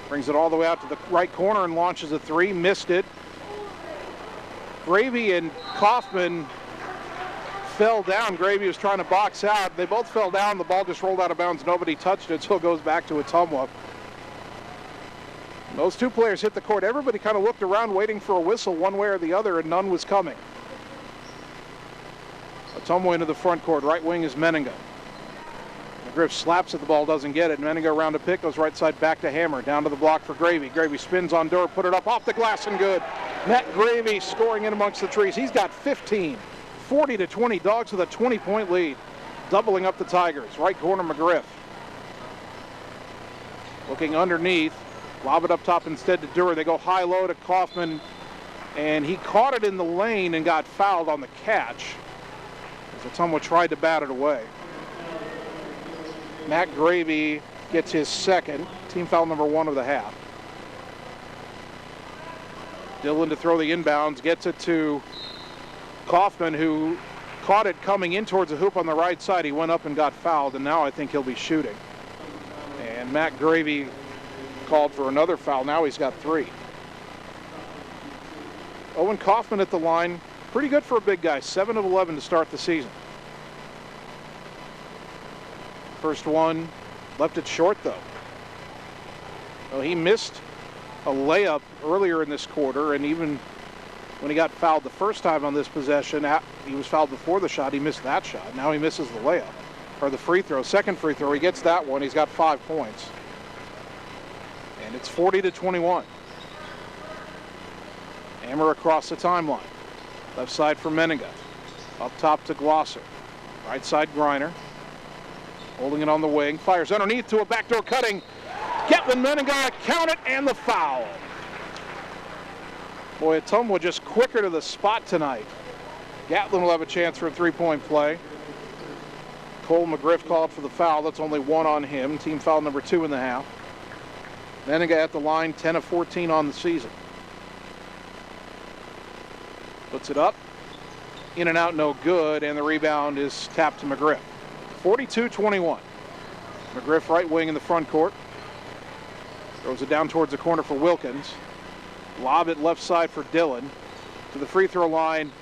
Brings it all the way out to the right corner and launches a 3. Missed it. Gravy and Kaufman fell down. Gravy was trying to box out. They both fell down. The ball just rolled out of bounds. Nobody touched it, so it goes back to Ottumwa. Those 2 players hit the court. Everybody kind of looked around waiting for a whistle one way or the other, and none was coming. Ottumwa into the front court. Right wing is Meninga. McGriff slaps at the ball, doesn't get it. Meninga around to pick, goes right side back to Hammer. Down to the block for Gravy. Gravy spins on Durr, put it up off the glass and good. Matt Gravy scoring in amongst the trees. He's got 15. 40-20. Dogs with a 20-point lead. Doubling up the Tigers. Right corner McGriff. Looking underneath. Lob it up top instead to Durr. They go high-low to Kaufman, and he caught it in the lane and got fouled on the catch as Ottumwa tried to bat it away. Matt Gravy gets his second, team foul number 1 of the half. Dillon to throw the inbounds, gets it to Kaufman, who caught it coming in towards the hoop on the right side. He went up and got fouled, and now I think he'll be shooting. And Matt Gravy called for another foul. Now he's got 3. Owen Kaufman at the line, pretty good for a big guy, 7 of 11 to start the season. First one, left it short though. Well, he missed a layup earlier in this quarter, and even when he got fouled the first time on this possession, he was fouled before the shot, he missed that shot. Now he misses the layup, or the free throw, second free throw. He gets that one, he's got 5 points. And it's 40-21. Hammer across the timeline. Left side for Meninga. Up top to Glosser. Right side Griner. Holding it on the wing, fires underneath to a backdoor cutting. Gatlin Meninga, count it, and the foul. Boy, Ottumwa just quicker to the spot tonight. Gatlin will have a chance for a 3-point play. Cole McGriff called for the foul. That's only 1 on him. Team foul number 2 in the half. Meninga at the line, 10 of 14 on the season. Puts it up. In and out, no good, and the rebound is tapped to McGriff. 42-21. McGriff right wing in the front court. Throws it down towards the corner for Wilkins. Lob it left side for Dillon. To the free throw line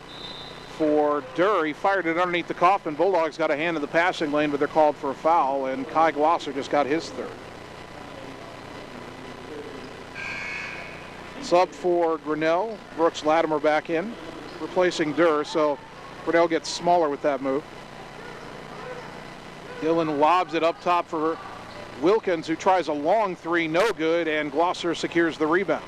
for Durr. He fired it underneath the Kaufman. Bulldogs got a hand in the passing lane, but they're called for a foul, and Kai Glosser just got his 3rd. Sub for Grinnell. Brooks Latimer back in, replacing Durr, so Grinnell gets smaller with that move. Dillon lobs it up top for Wilkins, who tries a long 3, no good, and Glosser secures the rebound.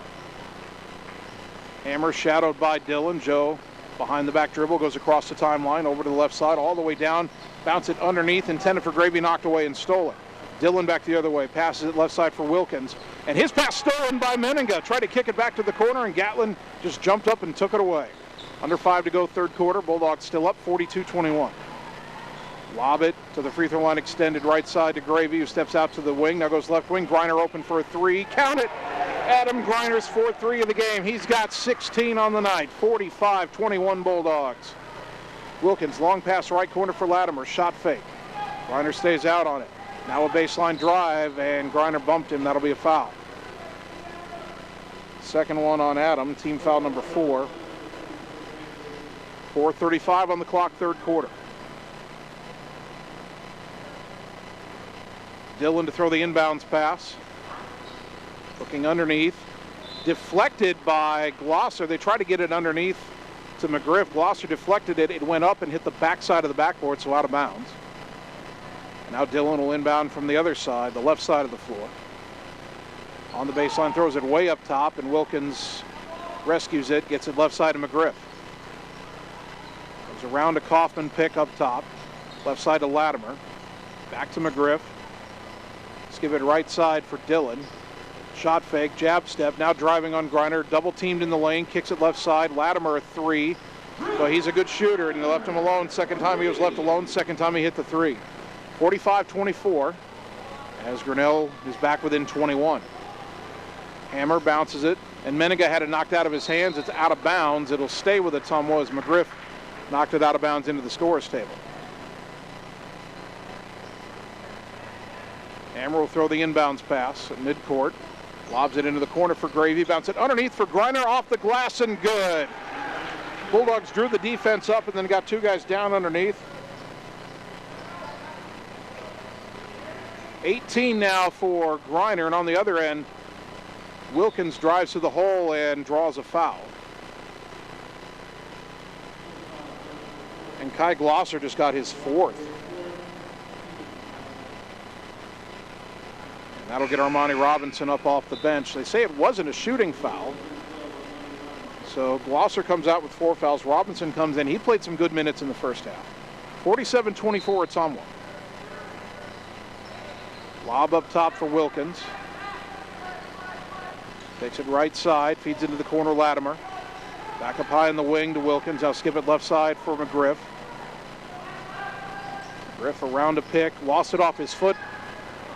Hammer shadowed by Dillon. Joe behind the back dribble, goes across the timeline, over to the left side, all the way down, bounce it underneath, intended for Gravy, knocked away and stolen. Dillon back the other way, passes it left side for Wilkins, and his pass stolen by Meninga. Tried to kick it back to the corner, and Gatlin just jumped up and took it away. Under 5 to go, 3rd quarter. Bulldogs still up, 42-21. Lob it to the free throw line, extended right side to Gravy, who steps out to the wing. Now goes left wing. Griner open for a 3. Count it! Adam Griner's 4th 3 of the game. He's got 16 on the night. 45-21 Bulldogs. Wilkins, long pass right corner for Latimer. Shot fake. Griner stays out on it. Now a baseline drive, and Griner bumped him. That'll be a foul. Second one on Adam. Team foul number 4. 4:35 on the clock, third quarter. Dillon to throw the inbounds pass. Looking underneath. Deflected by Glosser. They tried to get it underneath to McGriff. Glosser deflected it. It went up and hit the backside of the backboard, so out of bounds. And now Dillon will inbound from the other side, the left side of the floor. On the baseline, throws it way up top, and Wilkins rescues it, gets it left side to McGriff. Comes around to Kaufman, pick up top. Left side to Latimer. Back to McGriff. Let's give it right side for Dillon. Shot fake, jab step, now driving on Griner, double teamed in the lane, kicks it left side. Latimer a three. So he's a good shooter, and they left him alone. Second time he was left alone, second time he hit the three. 45-24, as Grinnell is back within 21. Hammer bounces it, and Meniga had it knocked out of his hands. It's out of bounds. It'll stay with Ottumwa as McGriff knocked it out of bounds into the scorer's table. Hammer will throw the inbounds pass at midcourt. Lobs it into the corner for Gravy. Bounce it underneath for Griner, off the glass and good. Bulldogs drew the defense up and then got two guys down underneath. 18 now for Griner, and on the other end, Wilkins drives to the hole and draws a foul. And Kai Glosser just got his fourth. That'll get Armani Robinson up off the bench. They say it wasn't a shooting foul. So Glosser comes out with 4 fouls. Robinson comes in. He played some good minutes in the first half. 47-24 Ottumwa. Lob up top for Wilkins. Takes it right side, feeds into the corner Latimer. Back up high in the wing to Wilkins. Now skip it left side for McGriff. McGriff around a pick, lost it off his foot.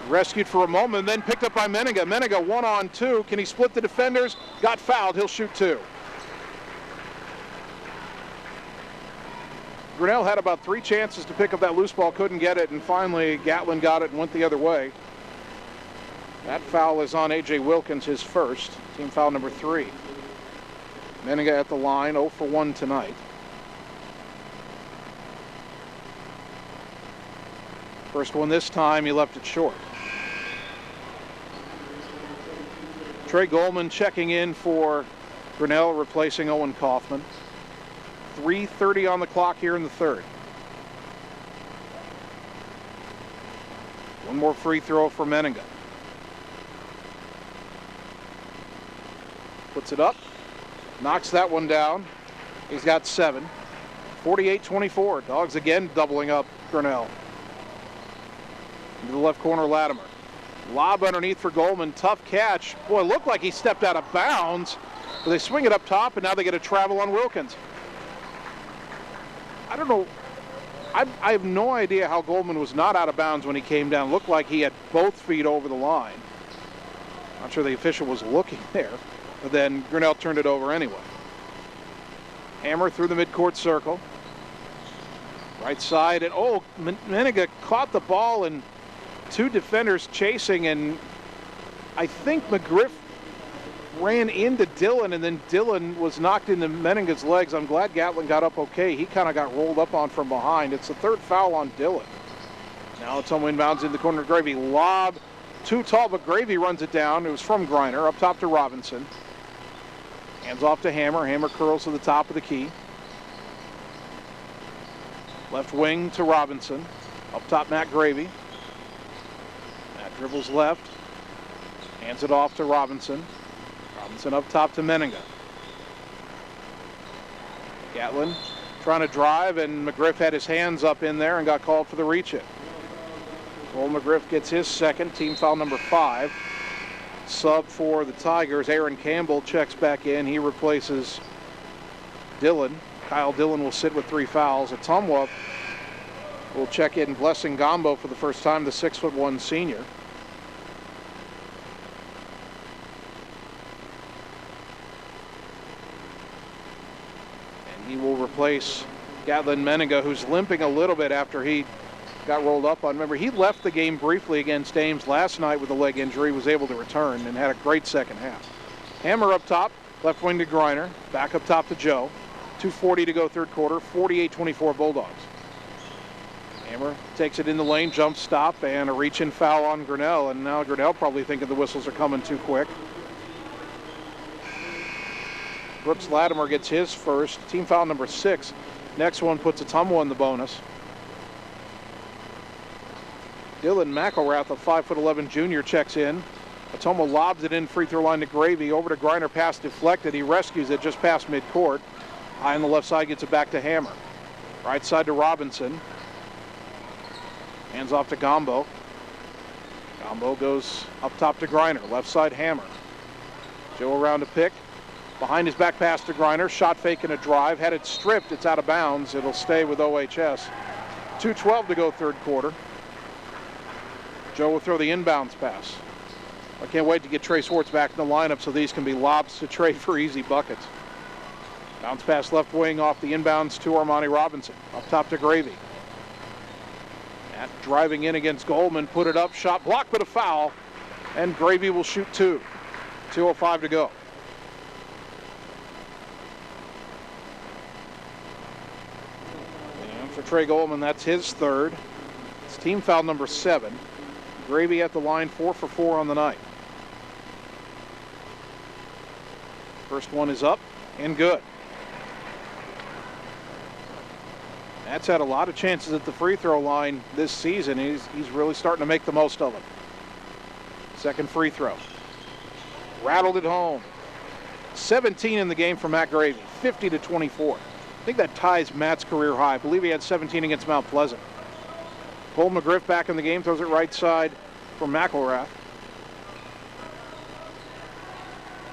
Rescued for a moment, and then picked up by Meniga. Meniga 1-on-2. Can he split the defenders? Got fouled. He'll shoot 2. Grinnell had about 3 chances to pick up that loose ball, couldn't get it, and finally Gatlin got it and went the other way. That foul is on A.J. Wilkins, his first. Team foul number 3. Meniga at the line, 0 for 1 tonight. First one this time, he left it short. Trey Goldman checking in for Grinnell, replacing Owen Kaufman. 3:30 on the clock here in the third. One more free throw for Meniga. Puts it up, knocks that one down. He's got 7. 48-24. Dogs again doubling up Grinnell. Into the left corner, Latimer. Lob underneath for Goldman. Tough catch. Boy, it looked like he stepped out of bounds. But they swing it up top, and now they get a travel on Wilkins. I don't know. I have no idea how Goldman was not out of bounds when he came down. Looked like he had both feet over the line. Not sure the official was looking there. But then Grinnell turned it over anyway. Hammer through the midcourt circle. Right side, and Meniga caught the ball and 2 defenders chasing, and I think McGriff ran into Dillon, and then Dillon was knocked into Meniga's legs. I'm glad Gatlin got up okay. He kind of got rolled up on from behind. It's the 3rd foul on Dillon. Now Ottumwa inbounds in the corner of Gravy. Lob, too tall, but Gravy runs it down. It was from Griner, up top to Robinson. Hands off to Hammer. Hammer curls to the top of the key. Left wing to Robinson. Up top, Matt Gravy. Matt dribbles left. Hands it off to Robinson. Robinson up top to Meniga. Gatlin trying to drive, and McGriff had his hands up in there and got called for the reach it. Well, McGriff gets his second, team foul number 5. Sub for the Tigers. Aaron Campbell checks back in. He replaces Dillon. Kyle Dillon will sit with 3 fouls. Ottumwa will check in Blessing Gombo for the first time, the 6'1" senior. And he will replace Gatlin Meniga, who's limping a little bit after he got rolled up on. Remember, he left the game briefly against Ames last night with a leg injury, was able to return and had a great second half. Hammer up top, left wing to Griner, back up top to Joe. 2:40 to go third quarter, 48-24 Bulldogs. Hammer takes it in the lane, jump stop, and a reach-in foul on Grinnell, and now Grinnell probably thinking the whistles are coming too quick. Brooks Latimer gets his first, team foul number 6. Next one puts Ottumwa in the bonus. Dylan Mcelrath, a 5'11" junior, checks in. Ottumwa lobs it in free throw line to Gravy, over to Griner, pass deflected. He rescues it just past midcourt. High on the left side, gets it back to Hammer. Right side to Robinson. Hands off to Gombo. Gombo goes up top to Griner, left side Hammer. Joe around to pick. Behind his back pass to Griner, shot fake and a drive. Had it stripped, it's out of bounds. It'll stay with OHS. 2:12 to go third quarter. Joe will throw the inbounds pass. I can't wait to get Trey Swartz back in the lineup so these can be lobs to Trey for easy buckets. Bounce pass left wing off the inbounds to Armani Robinson. Up top to Gravy. Matt driving in against Goldman, put it up, shot blocked but a foul, and Gravy will shoot 2. 2:05 to go. And for Trey Goldman, that's his third. It's team foul number 7. Gravy at the line, 4 for 4 on the night. First one is up and good. Matt's had a lot of chances at the free throw line this season. He's really starting to make the most of them. Second free throw. Rattled it home. 17 in the game for Matt Gravy, 50-24. I think that ties Matt's career high. I believe he had 17 against Mount Pleasant. Cole McGriff back in the game, throws it right side for Mcelrath.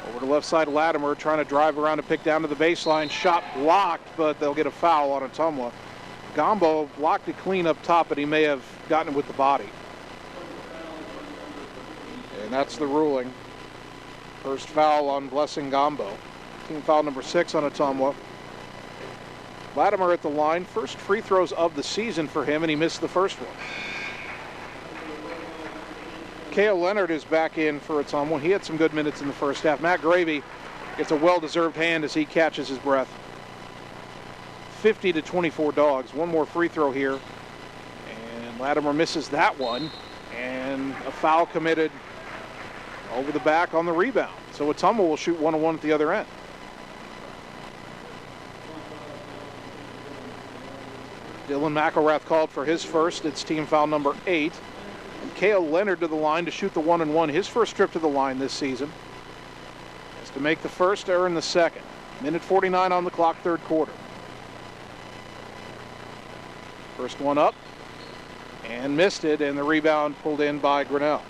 Over to left side, Latimer trying to drive around to pick down to the baseline. Shot blocked, but they'll get a foul on Ottumwa. Gombo blocked it clean up top, but he may have gotten it with the body. And that's the ruling. First foul on Blessing Gombo. Team foul number 6 on Ottumwa. Latimer at the line, first free throws of the season for him, and he missed the first one. Cale Leonard is back in for Ottumwa. He had some good minutes in the first half. Matt Gravy gets a well-deserved hand as he catches his breath. 50-24 Dogs. One more free throw here, and Latimer misses that one, and a foul committed over the back on the rebound. So Ottumwa will shoot 1-1 at the other end. Dylan Mcelrath called for his first. It's team foul number 8. And Cale Leonard to the line to shoot the 1-1. His first trip to the line this season. Has to make the first, earn the second. Minute 49 on the clock, third quarter. First one up and missed it, and the rebound pulled in by Grinnell.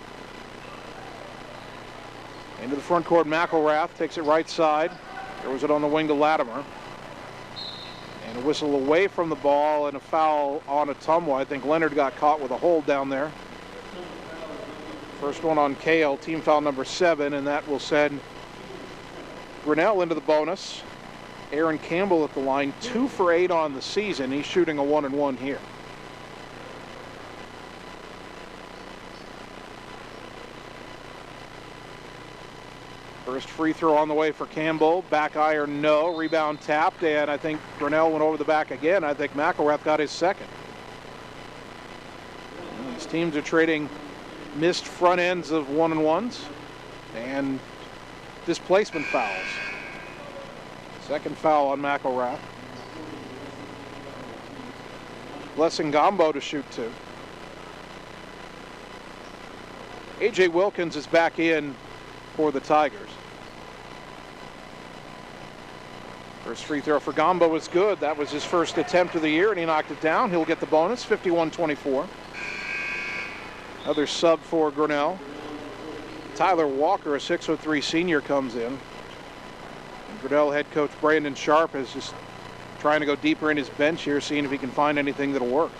Into the front court, Mcelrath takes it right side. Throws it on the wing to Latimer. And a whistle away from the ball and a foul on Ottumwa. I think Leonard got caught with a hold down there. First one on Cale, team foul number 7, and that will send Grinnell into the bonus. Aaron Campbell at the line, 2 for 8 on the season. He's shooting a 1-1 here. First free throw on the way for Campbell. Back iron, no. Rebound tapped, and I think Grinnell went over the back again. I think Mcelrath got his second. These teams are trading missed front ends of 1-1s and displacement fouls. Second foul on Mcelrath. Blessing Gombo to shoot 2. A.J. Wilkins is back in for the Tigers. First free throw for Gombo was good. That was his first attempt of the year, and he knocked it down. He'll get the bonus, 51-24. Another sub for Grinnell. Tyler Walker, a 6'3" senior, comes in. And Grinnell head coach Brandon Sharp is just trying to go deeper in his bench here, seeing if he can find anything that'll work.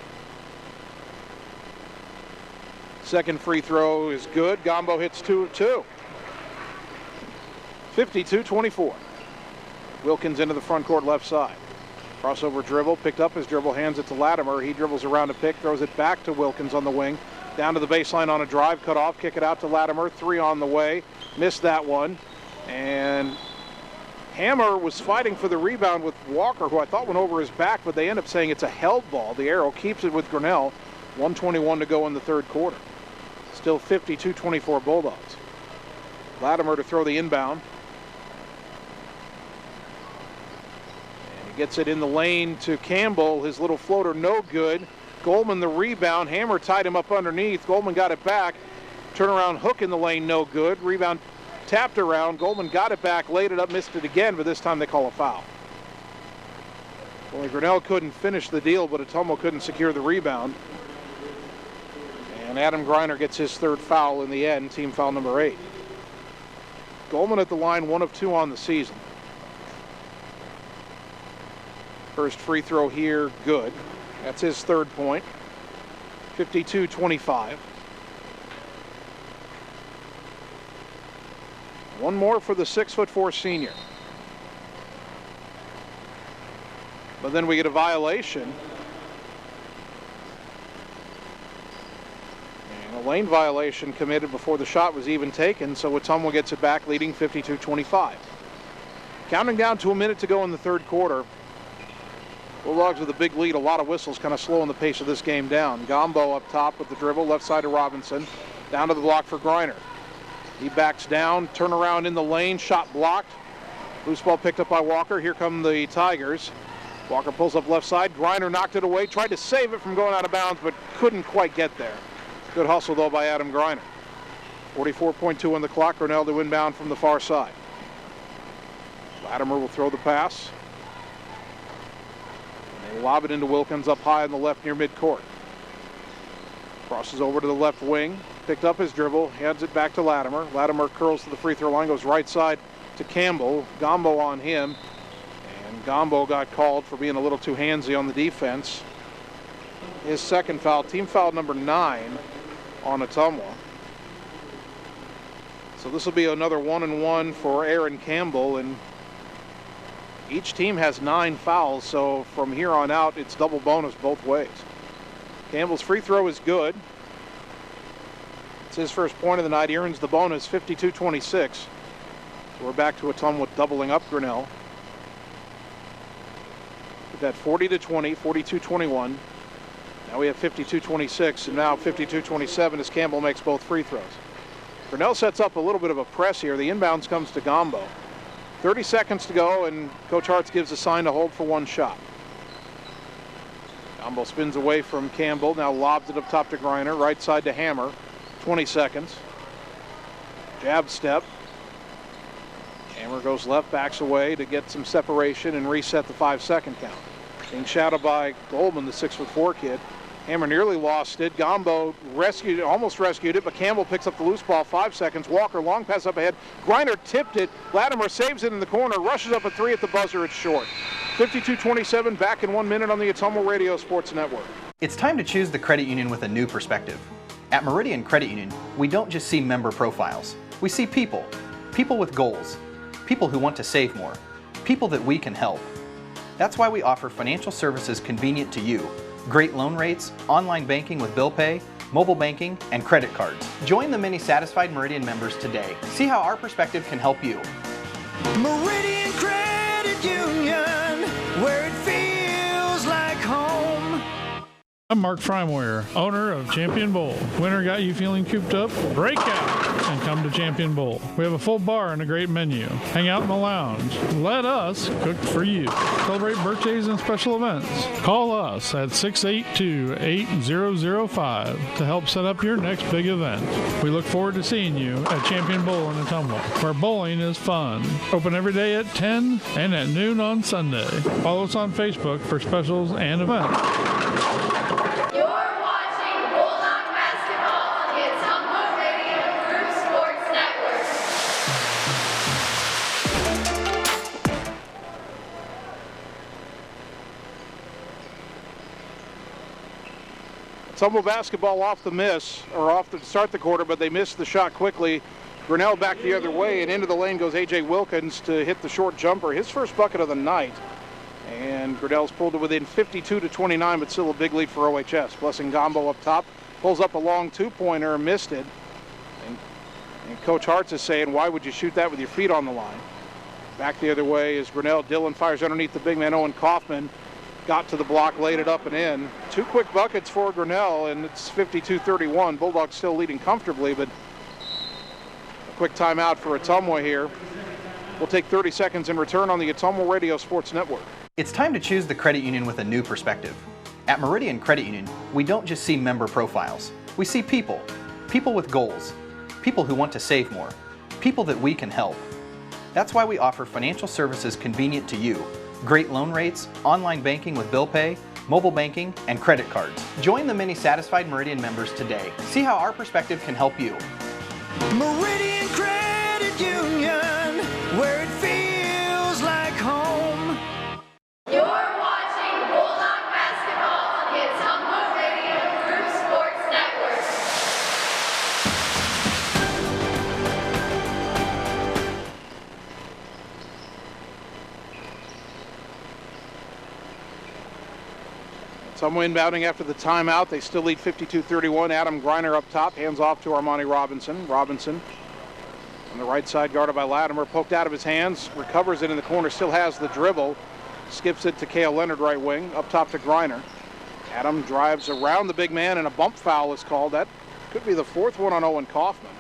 Second free throw is good. Gombo hits 2 of 2. 52-24. Wilkins into the front court left side. Crossover dribble, picked up his dribble, hands it to Latimer. He dribbles around a pick, throws it back to Wilkins on the wing. Down to the baseline on a drive, cut off, kick it out to Latimer. 3 on the way. Missed that one. And Hammer was fighting for the rebound with Walker, who I thought went over his back, but they end up saying it's a held ball. The arrow keeps it with Grinnell. 1:21 to go in the third quarter. Still 52-24 Bulldogs. Latimer to throw the inbound. And he gets it in the lane to Campbell. His little floater no good. Goldman the rebound. Hammer tied him up underneath. Goldman got it back. Turnaround hook in the lane no good. Rebound tapped around. Goldman got it back, laid it up, missed it again, but this time they call a foul. Well, Grinnell couldn't finish the deal, but Ottumwa couldn't secure the rebound. And Adam Griner gets his third foul in the end, team foul number 8. Goldman at the line, 1 of 2 on the season. First free throw here, good. That's his third point. 52-25. One more for the 6'4" senior. But then we get a violation. And a lane violation committed before the shot was even taken, so Ottumwa gets it back, leading 52-25. Counting down to a minute to go in the third quarter. Bulldogs with a big lead, a lot of whistles, kind of slowing the pace of this game down. Gombo up top with the dribble, left side to Robinson. Down to the block for Griner. He backs down, turnaround in the lane, shot blocked. Loose ball picked up by Walker. Here come the Tigers. Walker pulls up left side. Griner knocked it away, tried to save it from going out of bounds, but couldn't quite get there. Good hustle, though, by Adam Griner. 44.2 on the clock. Grinnell to inbound from the far side. Latimer will throw the pass. And they lob it into Wilkins up high on the left near midcourt. Crosses over to the left wing. Picked up his dribble, hands it back to Latimer. Latimer curls to the free throw line, goes right side to Campbell. Gombo on him. And Gombo got called for being a little too handsy on the defense. His second foul, team foul number 9 on Ottumwa. So this will be another 1-and-1 for Aaron Campbell, and each team has 9 fouls, so from here on out it's double bonus both ways. Campbell's free throw is good. It's his first point of the night. He earns the bonus, 52-26. So we're back to Ottumwa doubling up Grinnell. With that 40-20, 42-21. Now we have 52-26, and now 52-27 as Campbell makes both free throws. Grinnell sets up a little bit of a press here. The inbounds comes to Gombo. 30 seconds to go, and Coach Hartz gives a sign to hold for one shot. Gombo spins away from Campbell, now lobs it up top to Griner, right side to Hammer. 20 seconds. Jab step. Hammer goes left, backs away to get some separation and reset the 5-second count. Being shadowed by Goldman, the 6'4" kid. Hammer nearly lost it. Gombo almost rescued it, but Campbell picks up the loose ball. 5 seconds. Walker, long pass up ahead. Griner tipped it. Latimer saves it in the corner, rushes up a 3 at the buzzer. It's short. 52-27, back in 1 minute on the Ottumwa Radio Sports Network. It's time to choose the credit union with a new perspective. At Meridian Credit Union, we don't just see member profiles. We see people. People with goals. People who want to save more. People that we can help. That's why we offer financial services convenient to you. Great loan rates, online banking with bill pay, mobile banking, and credit cards. Join the many satisfied Meridian members today. See how our perspective can help you. Meridian Credit Union, where it feels like home. I'm Mark Frymoyer, owner of Champion Bowl. Winter got you feeling cooped up? Break out and come to Champion Bowl. We have a full bar and a great menu. Hang out in the lounge. Let us cook for you. Celebrate birthdays and special events. Call us at 682-8005 to help set up your next big event. We look forward to seeing you at Champion Bowl in Ottumwa, where bowling is fun. Open every day at 10 and at noon on Sunday. Follow us on Facebook for specials and events. You're watching Bulldog Basketball on the Ottumwa Radio Group Sports Network. Ottumwa basketball off the miss, or off to start the quarter, but they missed the shot quickly. Grinnell back the other way, and into the lane goes A.J. Wilkins to hit the short jumper, his first bucket of the night. And Grinnell's pulled it within 52-29, but still a big lead for OHS. Blessing Gombo up top, pulls up a long two-pointer, missed it. And Coach Hartz is saying, why would you shoot that with your feet on the line? Back the other way is Grinnell. Dillon fires underneath the big man, Owen Kaufman. Got to the block, laid it up and in. 2 quick buckets for Grinnell, and it's 52-31. Bulldogs still leading comfortably, but a quick timeout for Ottumwa here. We'll take 30 seconds in return on the Ottumwa Radio Sports Network. It's time to choose the credit union with a new perspective. At Meridian Credit Union, we don't just see member profiles. We see people. People with goals. People who want to save more. People that we can help. That's why we offer financial services convenient to you. Great loan rates, online banking with bill pay, mobile banking, and credit cards. Join the many satisfied Meridian members today. See how our perspective can help you. Meridian Credit Union, where it feels like home. You're watching Bulldog basketball on the Ottumwa Radio Group Sports Network. Ottumwa inbounding after the timeout. They still lead 52-31. Adam Griner up top, hands off to Armani Robinson. Robinson on the right side, guarded by Latimer, poked out of his hands, recovers it in the corner, still has the dribble, skips it to Cale Leonard, right wing, up top to Griner. Adam drives around the big man, and a bump foul is called. That could be the 4th one on Owen Kaufman.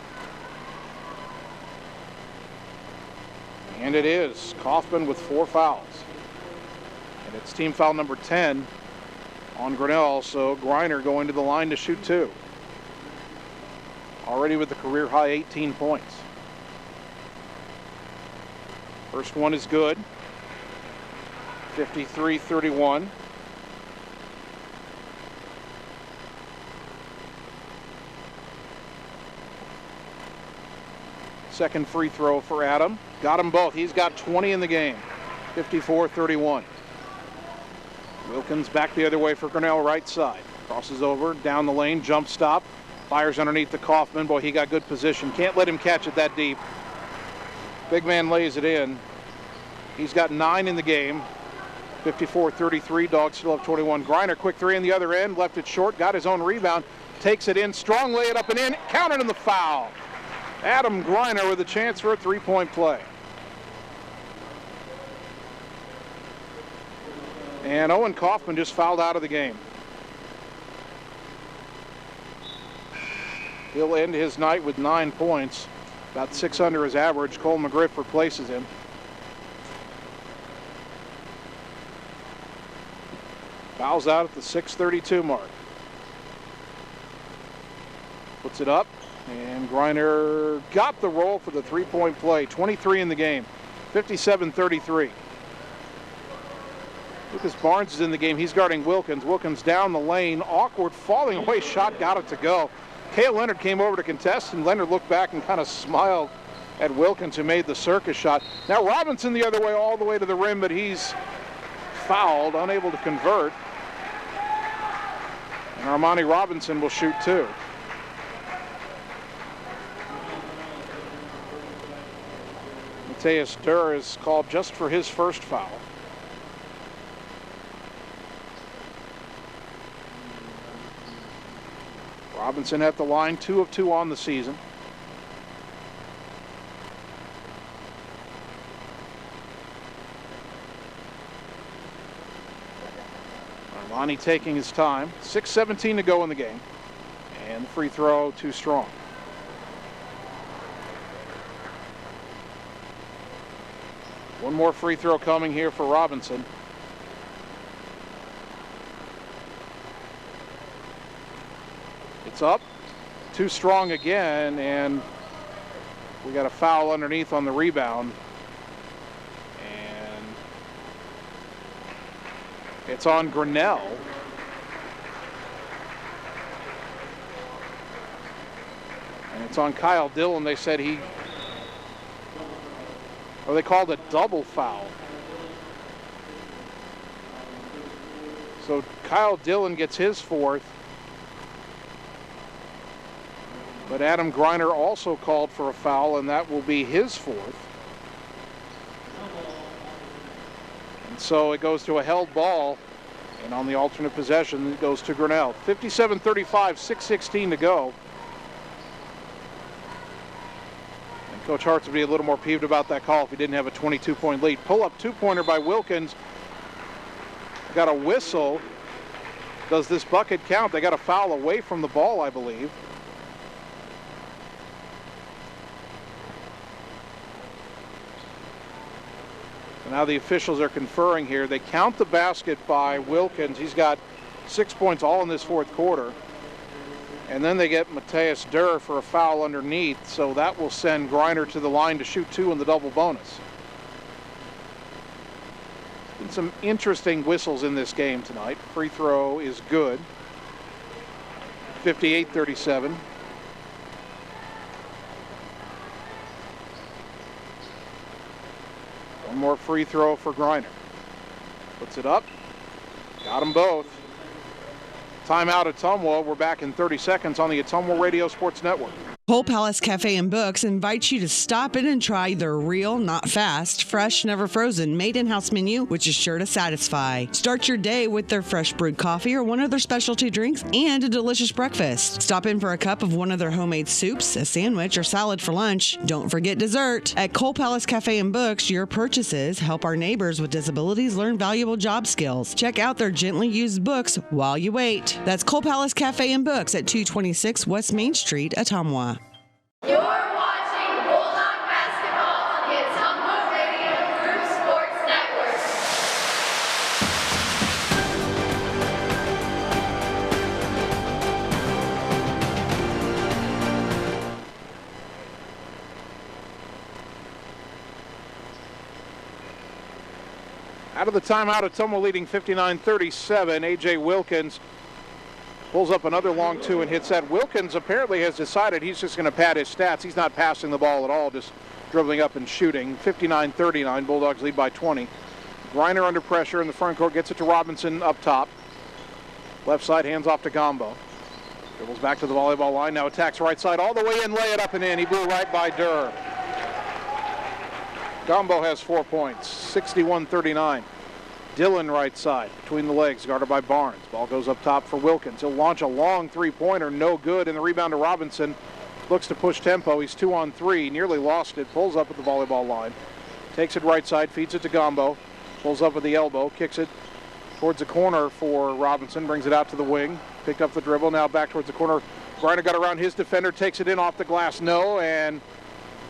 And it is. Kaufman with 4 fouls. And it's team foul number 10 on Grinnell, so Griner going to the line to shoot 2. Already with the career high 18 points. First one is good. 53-31. Second free throw for Adam. Got them both. He's got 20 in the game. 54-31. Wilkins back the other way for Grinnell, right side. Crosses over, down the lane, jump stop. Fires underneath the Kaufman. Boy, he got good position. Can't let him catch it that deep. Big man lays it in. He's got 9 in the game. 54-33. Dogs still have 21. Griner, quick 3 in the other end. Left it short, got his own rebound. Takes it in, strong lay it up and in. Counted in the foul. Adam Griner with a chance for a 3-point play. And Owen Kaufman just fouled out of the game. He'll end his night with 9 points, about 6 under his average. Cole McGriff replaces him. Fouls out at the 6:32 mark. Puts it up, and Griner got the roll for the 3-point play. 23 in the game, 57-33. Lucas Barnes is in the game. He's guarding Wilkins. Wilkins down the lane. Awkward falling away shot. Got it to go. Cale Leonard came over to contest, and Leonard looked back and kind of smiled at Wilkins, who made the circus shot. Now Robinson the other way, all the way to the rim, but he's fouled, unable to convert. And Armani Robinson will shoot 2. Mateus Durr is called just for his first foul. Robinson at the line, 2 of 2 on the season. Armani taking his time. 6:17 to go in the game. And the free throw too strong. One more free throw coming here for Robinson. It's up, too strong again, and we got a foul underneath on the rebound. And it's on Grinnell. And it's on Kyle Dillon. They said they called a double foul. So Kyle Dillon gets his 4th. But Adam Griner also called for a foul, and that will be his 4th. And so it goes to a held ball, and on the alternate possession, it goes to Grinnell. 57-35, 6:16 to go. And Coach Hartz would be a little more peeved about that call if he didn't have a 22-point lead. Pull-up two-pointer by Wilkins. Got a whistle. Does this bucket count? They got a foul away from the ball, I believe. Now the officials are conferring here. They count the basket by Wilkins. He's got 6 points all in this fourth quarter. And then they get Matthias Durr for a foul underneath, so that will send Griner to the line to shoot 2 in the double bonus. Been some interesting whistles in this game tonight. Free throw is good. 58-37. One more free throw for Griner. Puts it up. Got them both. Timeout Ottumwa. We're back in 30 seconds on the Ottumwa Radio Sports Network. Coal Palace Cafe and Books invites you to stop in and try their real, not fast, fresh, never frozen, made in-house menu, which is sure to satisfy. Start your day with their fresh brewed coffee or one of their specialty drinks and a delicious breakfast. Stop in for a cup of one of their homemade soups, a sandwich, or salad for lunch. Don't forget dessert. At Coal Palace Cafe and Books, your purchases help our neighbors with disabilities learn valuable job skills. Check out their gently used books while you wait. That's Coal Palace Cafe and Books at 226 West Main Street, Ottumwa. You're watching Bulldog basketball on the Ottumwa Radio Group Sports Network. Out of the timeout, Ottumwa leading 59-37. A.J. Wilkins pulls up another long two and hits that. Wilkins apparently has decided he's just going to pad his stats. He's not passing the ball at all, just dribbling up and shooting. 59-39, Bulldogs lead by 20. Griner under pressure in the front court, gets it to Robinson up top. Left side, hands off to Gombo. Dribbles back to the volleyball line, now attacks right side all the way in, lay it up and in. He blew right by Durr. Gombo has 4 points, 61-39. Dillon right side, between the legs, guarded by Barnes. Ball goes up top for Wilkins. He'll launch a long three-pointer, no good, and the rebound to Robinson. Looks to push tempo. He's 2 on 3, nearly lost it, pulls up at the volleyball line. Takes it right side, feeds it to Gombo. Pulls up with the elbow, kicks it towards the corner for Robinson, brings it out to the wing. Picked up the dribble, now back towards the corner. Griner got around his defender, takes it in off the glass, no, and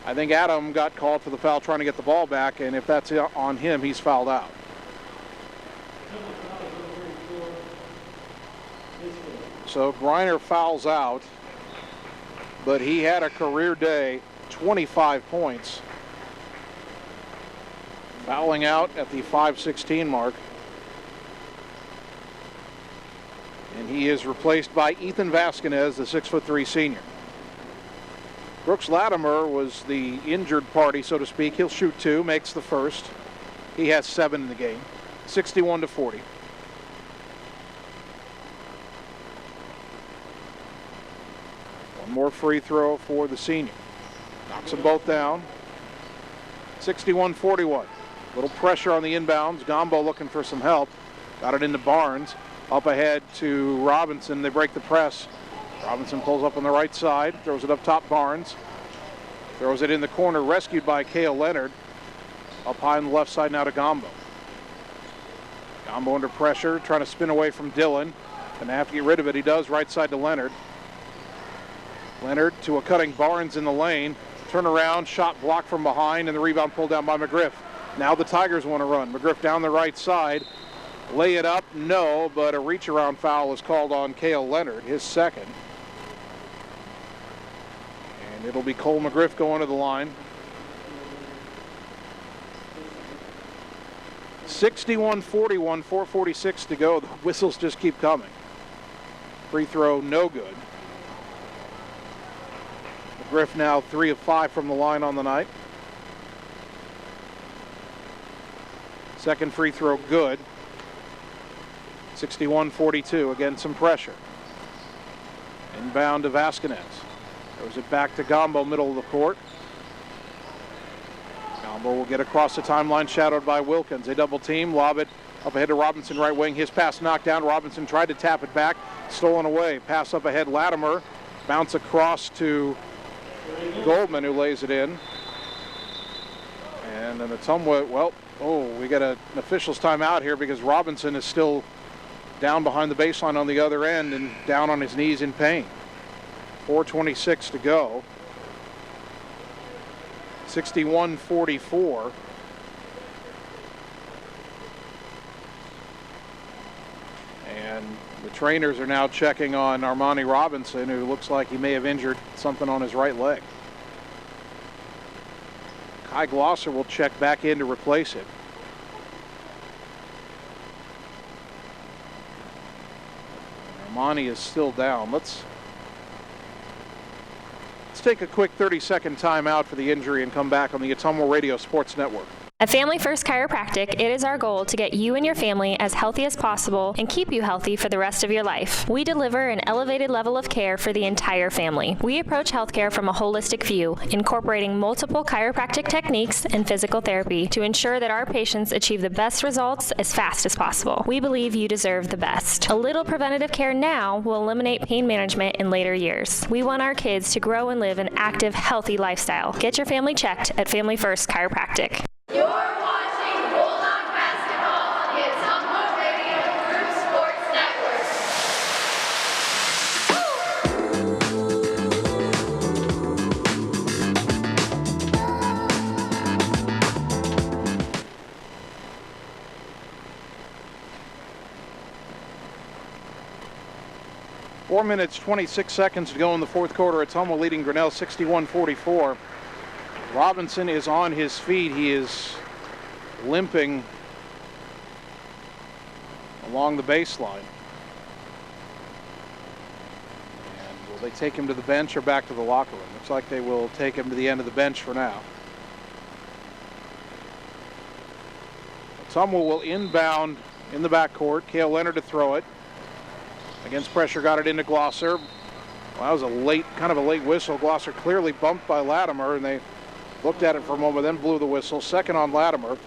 I think Adam got called for the foul trying to get the ball back, and if that's on him, he's fouled out. So Griner fouls out, but he had a career day, 25 points. Fouling out at the 5:16 mark. And he is replaced by Ethan Vasquez, the 6'3" senior. Brooks Latimer was the injured party, so to speak. He'll shoot 2, makes the first. He has 7 in the game, 61-40. One more free throw for the senior. Knocks them both down. 61-41. Little pressure on the inbounds. Gombo looking for some help. Got it into Barnes. Up ahead to Robinson. They break the press. Robinson pulls up on the right side. Throws it up top, Barnes. Throws it in the corner. Rescued by Cale Leonard. Up high on the left side now to Gombo. Gombo under pressure. Trying to spin away from Dillon. Gonna have to get rid of it. He does. Right side to Leonard. Leonard to a cutting Barnes in the lane. Turn around. Shot blocked from behind. And the rebound pulled down by McGriff. Now the Tigers want to run. McGriff down the right side. Lay it up, no, but a reach-around foul is called on Cale Leonard, his second. And it'll be Cole McGriff going to the line. 61-41, 4:46 to go. The whistles just keep coming. Free throw, no good. McGriff now 3 of 5 from the line on the night. Second free throw, good. 61-42, again some pressure. Inbound to Vasquez. Throws it back to Gombo, middle of the court. Gombo will get across the timeline, shadowed by Wilkins. They double team, lob it up ahead to Robinson, right wing. His pass knocked down. Robinson tried to tap it back, stolen away. Pass up ahead, Latimer. Bounce across to Goldman, who lays it in. And then Ottumwa, well, we got an official's timeout here because Robinson is still down behind the baseline on the other end and down on his knees in pain. 4:26 to go. 61-44. And the trainers are now checking on Armani Robinson, who looks like he may have injured something on his right leg. Kai Glosser will check back in to replace him. Armani is still down. Let's take a quick 30-second timeout for the injury and come back on the Ottumwa Radio Sports Network. At Family First Chiropractic, it is our goal to get you and your family as healthy as possible and keep you healthy for the rest of your life. We deliver an elevated level of care for the entire family. We approach healthcare from a holistic view, incorporating multiple chiropractic techniques and physical therapy to ensure that our patients achieve the best results as fast as possible. We believe you deserve the best. A little preventative care now will eliminate pain management in later years. We want our kids to grow and live an active, healthy lifestyle. Get your family checked at Family First Chiropractic. You're watching Bulldog basketball on the Ottumwa Radio Group Sports Network. 4 minutes, 26 seconds to go in the fourth quarter. Ottumwa leading Grinnell 61-44. Robinson is on his feet. He is limping along the baseline. And will they take him to the bench or back to the locker room? Looks like they will take him to the end of the bench for now. Ottumwa will inbound in the backcourt. Cale Leonard to throw it. Against pressure, got it into Glosser. Well, that was kind of a late whistle. Glosser clearly bumped by Latimer, and they looked at it for a moment, then blew the whistle. Second on Latimer.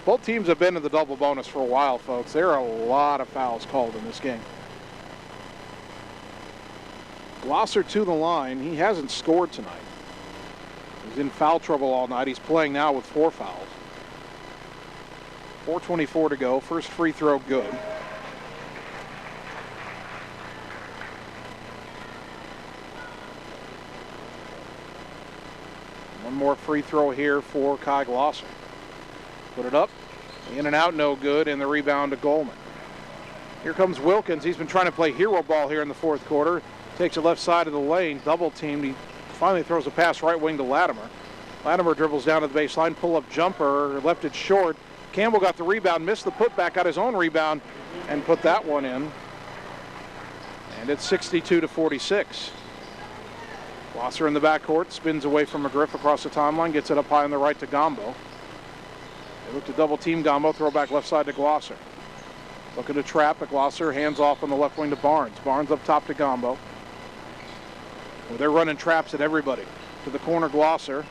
Both teams have been in the double bonus for a while, folks. There are a lot of fouls called in this game. Glosser to the line. He hasn't scored tonight. He's in foul trouble all night. He's playing now with 4 fouls. 4:24 to go. First free throw good. One more free throw here for Kai Glosser. Put it up, in and out, no good, and the rebound to Goldman. Here comes Wilkins. He's been trying to play hero ball here in the fourth quarter. Takes it left side of the lane, double teamed. He finally throws a pass right wing to Latimer. Latimer dribbles down to the baseline, pull-up jumper, left it short. Campbell got the rebound, missed the putback, got his own rebound, and put that one in. And it's 62-46. Glosser in the backcourt, spins away from McGriff across the timeline, gets it up high on the right to Gombo. They look to double team Gombo, throw back left side to Glosser. Looking to trap, but Glosser hands off on the left wing to Barnes. Barnes up top to Gombo. Well, they're running traps at everybody. To the corner, Glosser.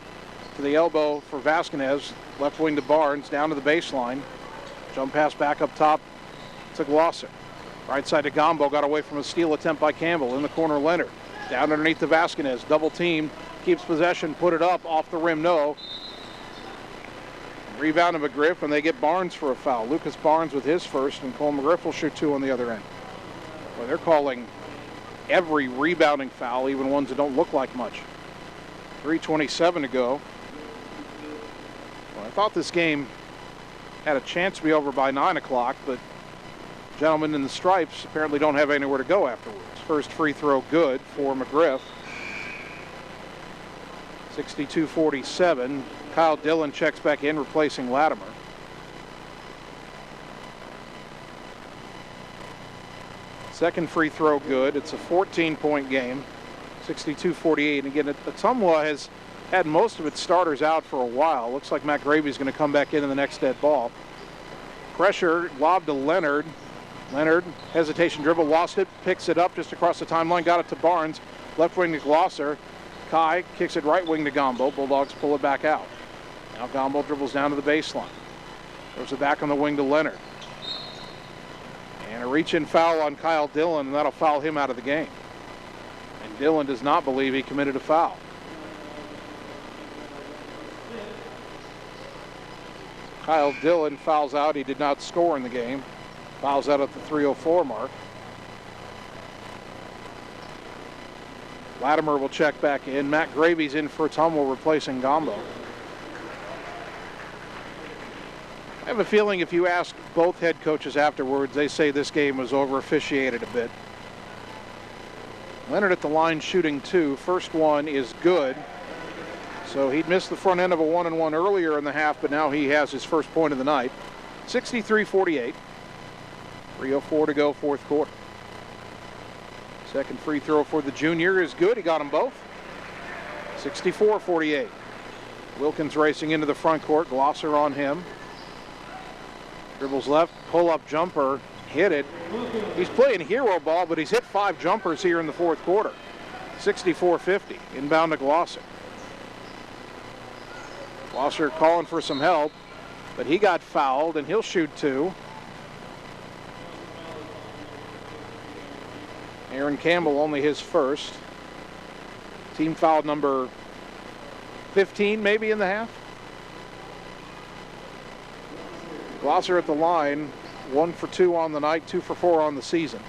To the elbow for Vasquez. Left wing to Barnes, down to the baseline. Jump pass back up top to Glosser. Right side to Gombo, got away from a steal attempt by Campbell. In the corner, Leonard. Down underneath the Vasquez, double team, keeps possession, put it up, off the rim, no. Rebound to McGriff, and they get Barnes for a foul. Lucas Barnes with his first, and Cole McGriff will shoot 2 on the other end. Well, they're calling every rebounding foul, even ones that don't look like much. 3:27 to go. Well, I thought this game had a chance to be over by 9 o'clock, but gentlemen in the stripes apparently don't have anywhere to go afterwards. First free throw good for McGriff. 62-47. Kyle Dillon checks back in, replacing Latimer. Second free throw good. It's a 14-point game. 62-48. And again, Ottumwa has had most of its starters out for a while. Looks like Matt Gravy's going to come back in the next dead ball. Pressure, lob to Leonard. Leonard, hesitation dribble, lost it, picks it up just across the timeline, got it to Barnes. Left wing to Glosser. Kai kicks it right wing to Gombo. Bulldogs pull it back out. Now Gombo dribbles down to the baseline. Throws it back on the wing to Leonard. And a reach-in foul on Kyle Dillon, and that'll foul him out of the game. And Dillon does not believe he committed a foul. Kyle Dillon fouls out. He did not score in the game. Fouls out at the 3:04 mark. Latimer will check back in. Matt Gravy's in for Ottumwa, replacing Gombo. I have a feeling if you ask both head coaches afterwards, they say this game was over-officiated a bit. Leonard at the line shooting 2. First one is good. So he'd missed the front end of a 1-and-1 earlier in the half, but now he has his first point of the night. 63-48. 3:04 to go, fourth quarter. Second free throw for the junior is good. He got them both. 64-48. Wilkins racing into the front court. Glosser on him. Dribbles left, pull-up jumper, hit it. He's playing hero ball, but he's hit 5 jumpers here in the fourth quarter. 64-50. Inbound to Glosser. Glosser calling for some help, but he got fouled, and he'll shoot 2. Aaron Campbell only his first. Team foul number 15 maybe in the half. Glosser at the line, 1 for 2 on the night, 2 for 4 on the season.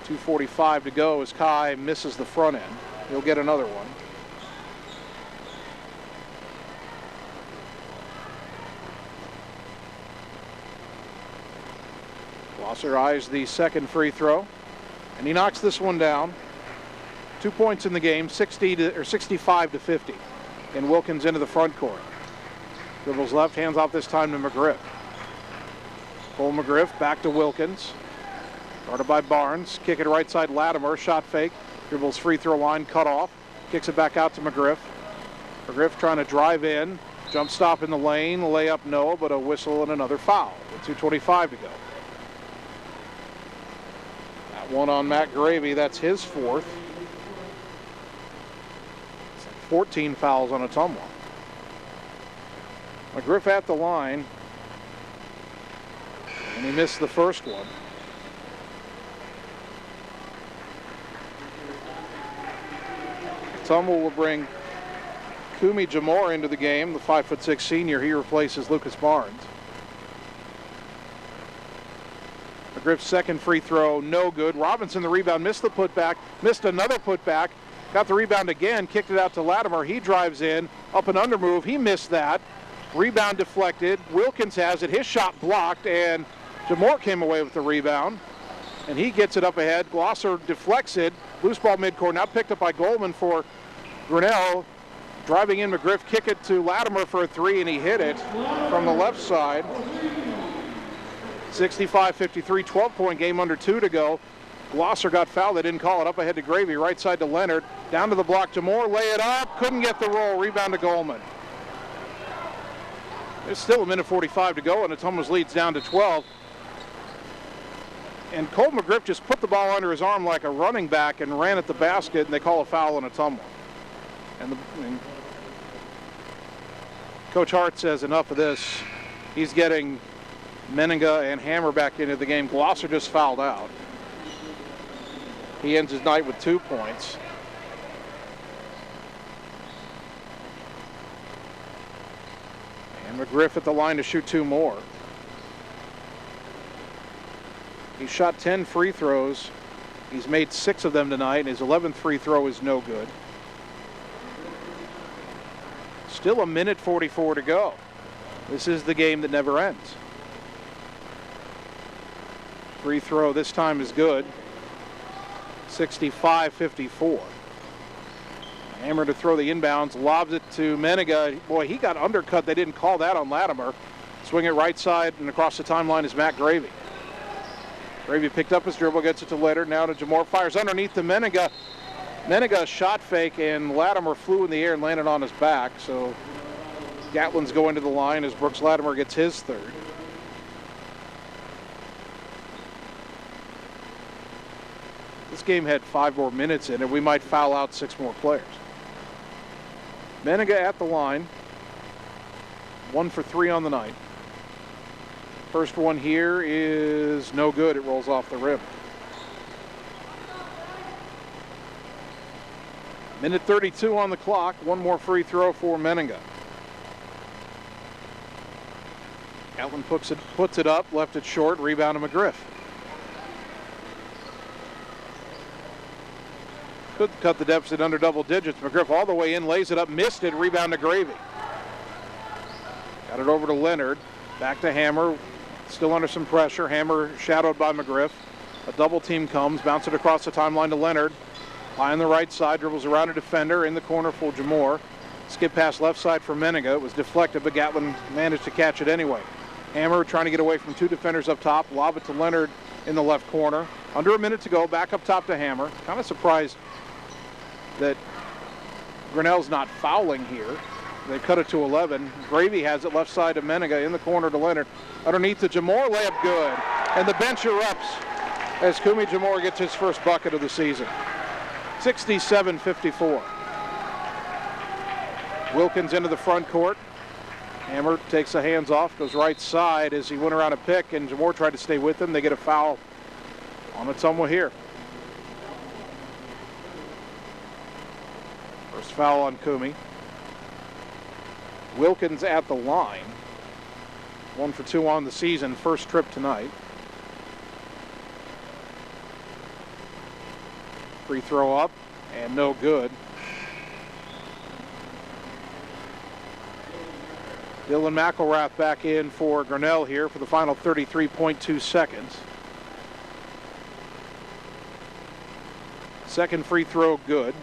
2:45 to go as Kai misses the front end. He'll get another one. Glosser eyes the second free throw, and he knocks this one down. 2 points in the game, 65-50. And Wilkins into the front court. Dribbles left, hands off this time to McGriff. Cole McGriff back to Wilkins. Guarded by Barnes. Kick it right side, Latimer. Shot fake. Dribbles free throw line, cut off. Kicks it back out to McGriff. McGriff trying to drive in. Jump stop in the lane. Layup no, but a whistle and another foul. With 2:25 to go. That one on Matt Gravy. That's his 4th. 14 fouls on Ottumwa. McGriff at the line, and he missed the first one. Ottumwa will bring Kumi Jamor into the game, the 5'6" senior. He replaces Lucas Barnes. McGriff's second free throw, no good. Robinson, the rebound, missed the putback, missed another putback. Got the rebound again, kicked it out to Latimer. He drives in, up and under move. He missed that. Rebound deflected. Wilkins has it. His shot blocked, and Jamor came away with the rebound. And he gets it up ahead. Glosser deflects it. Loose ball midcourt. Now picked up by Goldman for Grinnell. Driving in McGriff, kick it to Latimer for a 3, and he hit it from the left side. 65-53, 12-point game, under 2 to go. Glosser got fouled. They didn't call it. Up ahead to Gravy. Right side to Leonard. Down to the block. Jamor lay it up. Couldn't get the roll. Rebound to Goldman. There's still 1:45 to go, and Ottumwa's leads down to 12. And Cole McGriff just put the ball under his arm like a running back and ran at the basket, and they call a foul on Ottumwa. And Coach Hart says enough of this. He's getting Meninga and Hammer back into the game. Glosser just fouled out. He ends his night with 2 points. And McGriff at the line to shoot 2 more. He shot 10 free throws. He's made 6 of them tonight, and his 11th free throw is no good. Still 1:44 to go. This is the game that never ends. Free throw this time is good. 65-54. Hammer to throw the inbounds, lobs it to Meninga. Boy, he got undercut. They didn't call that on Latimer. Swing it right side, and across the timeline is Matt Gravy. Gravy picked up his dribble, gets it to Leonard. Now to Jamor, fires underneath to Meninga. Meninga shot fake, and Latimer flew in the air and landed on his back. So Gatlin's going to the line as Brooks Latimer gets his 3rd. This game had 5 more minutes in it. We might foul out 6 more players. Meninga at the line. 1 for 3 on the night. First one here is no good. It rolls off the rim. Minute 32 on the clock. One more free throw for Menninga. Gatlin puts it up, left it short, rebound to McGriff. Could cut the deficit under double digits. McGriff all the way in, lays it up, missed it, rebound to Gravy. Got it over to Leonard, back to Hammer, still under some pressure. Hammer shadowed by McGriff. A double team comes, bounce it across the timeline to Leonard. High on the right side, dribbles around a defender, in the corner for Jamore. Skip pass left side for Menninga. It was deflected, but Gatlin managed to catch it anyway. Hammer trying to get away from two defenders up top, lob it to Leonard in the left corner. Under a minute to go, back up top to Hammer. Kind of surprised that Grinnell's not fouling here. They cut it to 11. Gravy has it left side to Menninga, in the corner to Leonard. Underneath to Jamore, layup good. And the bench erupts as Kumi Jamore gets his first bucket of the season. 67-54. Wilkins into the front court. Hammer takes the hands off, goes right side as he went around a pick, and Jamore tried to stay with him. They get a foul on Ottumwa here. First foul on Kumi. Wilkins at the line. 1 for 2 on the season, first trip tonight. Free throw up and no good. Dylan Mcelrath back in for Grinnell here for the final 33.2 seconds. Second free throw good.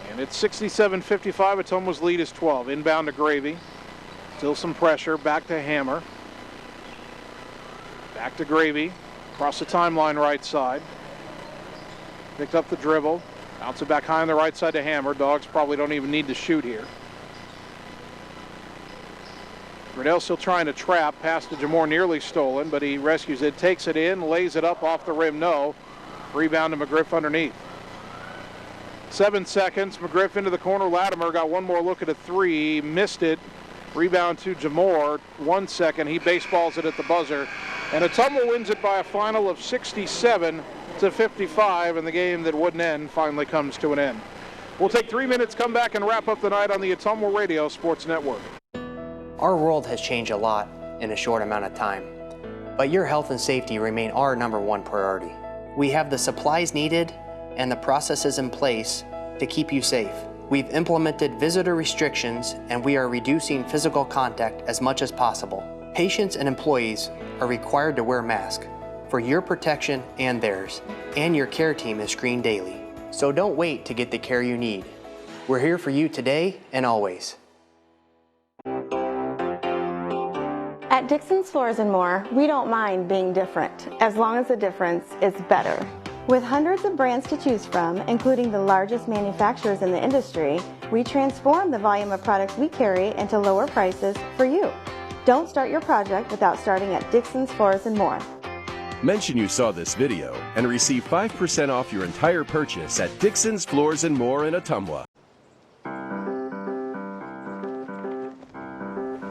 And it's 67-55. Ottumwa's lead is 12. Inbound to Gravy. Still some pressure. Back to Hammer. Back to Gravy. Across the timeline right side. Picked up the dribble. Bounce it back high on the right side to Hammer. Dogs probably don't even need to shoot here. Grinnell still trying to trap. Pass to Jamore, nearly stolen, but he rescues it. Takes it in, lays it up off the rim. No. Rebound to McGriff underneath. 7 seconds. McGriff into the corner. Latimer got one more look at a three. Missed it. Rebound to Jamore. 1 second. He baseballs it at the buzzer. And Ottumwa wins it by a final of 67-55, and the game that wouldn't end finally comes to an end. We'll take 3 minutes, come back, and wrap up the night on the Ottumwa Radio Sports Network. Our world has changed a lot in a short amount of time, but your health and safety remain our #1 priority. We have the supplies needed and the processes in place to keep you safe. We've implemented visitor restrictions, and we are reducing physical contact as much as possible. Patients and employees are required to wear masks for your protection and theirs, and your care team is screened daily. So don't wait to get the care you need. We're here for you today and always. At Dixon's Floors & More, we don't mind being different, as long as the difference is better. With hundreds of brands to choose from, including the largest manufacturers in the industry, we transform the volume of products we carry into lower prices for you. Don't start your project without starting at Dixon's Floors & More. Mention you saw this video and receive 5% off your entire purchase at Dixon's Floors & More in Ottumwa.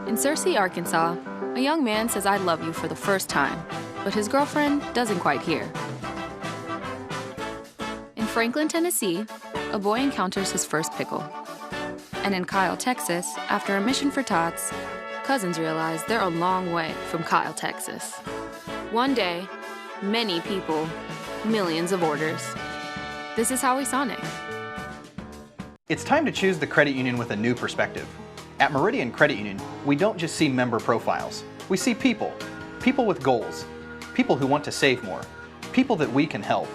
In Searcy, Arkansas, a young man says I love you for the first time, but his girlfriend doesn't quite hear. In Franklin, Tennessee, a boy encounters his first pickle. And in Kyle, Texas, after a mission for tots, cousins realize they're a long way from Kyle, Texas. One day, many people, millions of orders. This is Howie Sonic. It's time to choose the credit union with a new perspective. At Meridian Credit Union, we don't just see member profiles. We see people. People with goals. People who want to save more. People that we can help.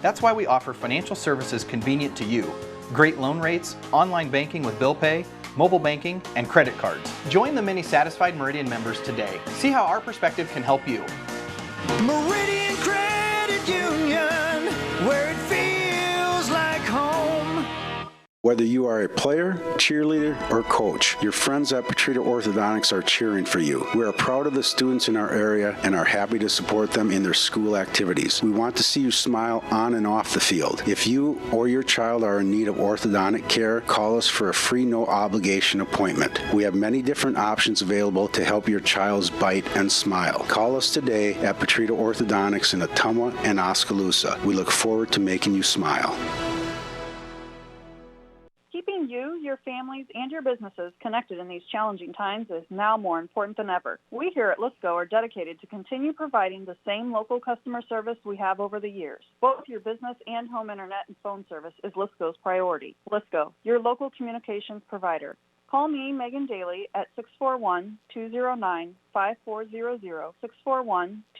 That's why we offer financial services convenient to you. Great loan rates, online banking with bill pay, mobile banking, and credit cards. Join the many satisfied Meridian members today. See how our perspective can help you. Meridian Credit Union, where it feels Whether you are a player, cheerleader, or coach, your friends at Petrita Orthodontics are cheering for you. We are proud of the students in our area and are happy to support them in their school activities. We want to see you smile on and off the field. If you or your child are in need of orthodontic care, call us for a free no-obligation appointment. We have many different options available to help your child's bite and smile. Call us today at Petrita Orthodontics in Ottumwa and Oskaloosa. We look forward to making you smile. Keeping you, your families, and your businesses connected in these challenging times is now more important than ever. We here at Lisco are dedicated to continue providing the same local customer service we have over the years. Both your business and home internet and phone service is Lisco's priority. Lisco, your local communications provider. Call me, Megan Daly, at 641-209-5400,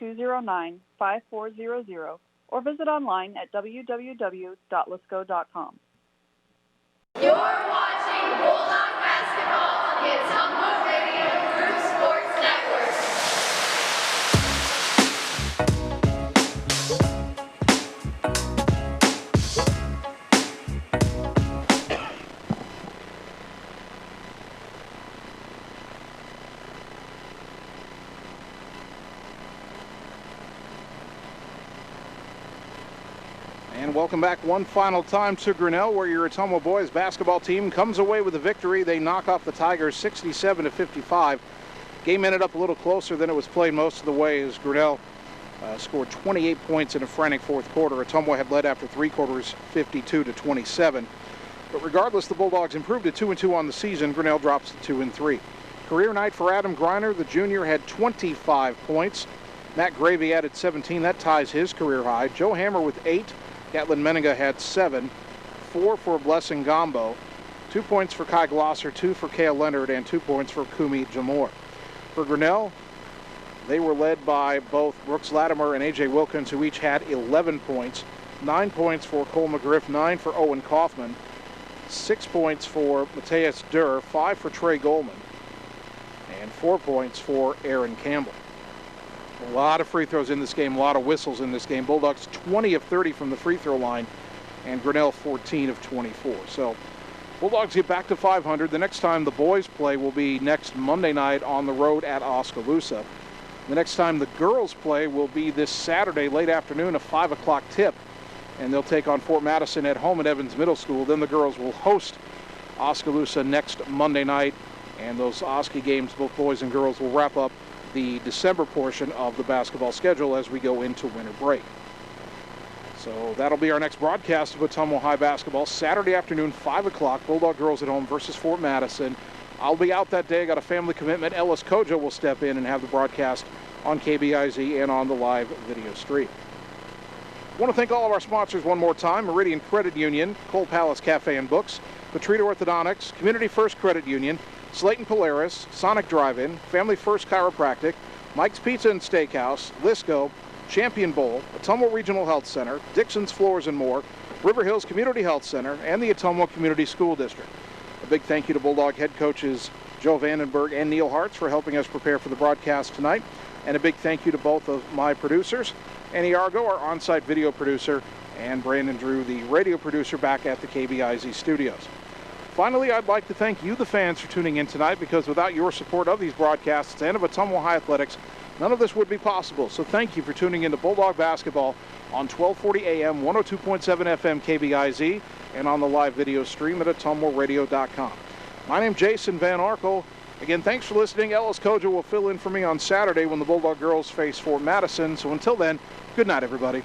641-209-5400, or visit online at www.lisco.com. You're watching Bulldog Basketball on the Ottumwa Radio Group Sports Network. And welcome back one final time to Grinnell, where your Ottumwa boys basketball team comes away with a victory. They knock off the Tigers 67-55. Game ended up a little closer than it was played most of the way, as Grinnell scored 28 points in a frantic fourth quarter. Ottumwa had led after three quarters 52-27. But regardless, the Bulldogs improved to 2-2 on the season. Grinnell drops to 2-3. Career night for Adam Griner. The junior had 25 points. Matt Gravy added 17. That ties his career high. Joe Hammer with 8. Gatlin Meninga had 7, 4 for Blessing Gombo, 2 points for Kai Glosser, 2 for Kale Leonard, and 2 points for Kumi Jamor. For Grinnell, they were led by both Brooks Latimer and A.J. Wilkins, who each had 11 points, 9 points for Cole McGriff, 9 for Owen Kaufman, 6 points for Mateus Durr, 5 for Trey Goldman, and 4 points for Aaron Campbell. A lot of free throws in this game, a lot of whistles in this game. Bulldogs 20 of 30 from the free throw line, and Grinnell 14 of 24. So Bulldogs get back to 500. The next time the boys play will be next Monday night on the road at Oskaloosa. The next time the girls play will be this Saturday late afternoon, a 5 o'clock tip, and they'll take on Fort Madison at home at Evans Middle School. Then the girls will host Oskaloosa next Monday night, and those Oski games, both boys and girls, will wrap up the December portion of the basketball schedule as we go into winter break. So that'll be our next broadcast of Ottumwa High basketball, Saturday afternoon, 5 o'clock, Bulldog girls at home versus Fort Madison. I'll be out that day. I got a family commitment. Ellis Kojo will step in and have the broadcast on KBIZ and on the live video stream. I want to thank all of our sponsors one more time: Meridian Credit Union, Coal Palace Cafe and Books, Petrita Orthodontics, Community First Credit Union, Slayton Polaris, Sonic Drive-In, Family First Chiropractic, Mike's Pizza and Steakhouse, Lisco, Champion Bowl, Ottumwa Regional Health Center, Dixon's Floors and More, River Hills Community Health Center, and the Ottumwa Community School District. A big thank you to Bulldog head coaches Joe Vandenberg and Neil Hartz for helping us prepare for the broadcast tonight. And a big thank you to both of my producers, Annie Argo, our on-site video producer, and Brandon Drew, the radio producer back at the KBIZ studios. Finally, I'd like to thank you, the fans, for tuning in tonight, because without your support of these broadcasts and of Ottumwa High Athletics, none of this would be possible. So thank you for tuning in to Bulldog Basketball on 1240 AM, 102.7 FM KBIZ, and on the live video stream at ottumwaradio.com. My name's Jason Van Arkel. Again, thanks for listening. Ellis Kojo will fill in for me on Saturday when the Bulldog girls face Fort Madison. So until then, good night, everybody.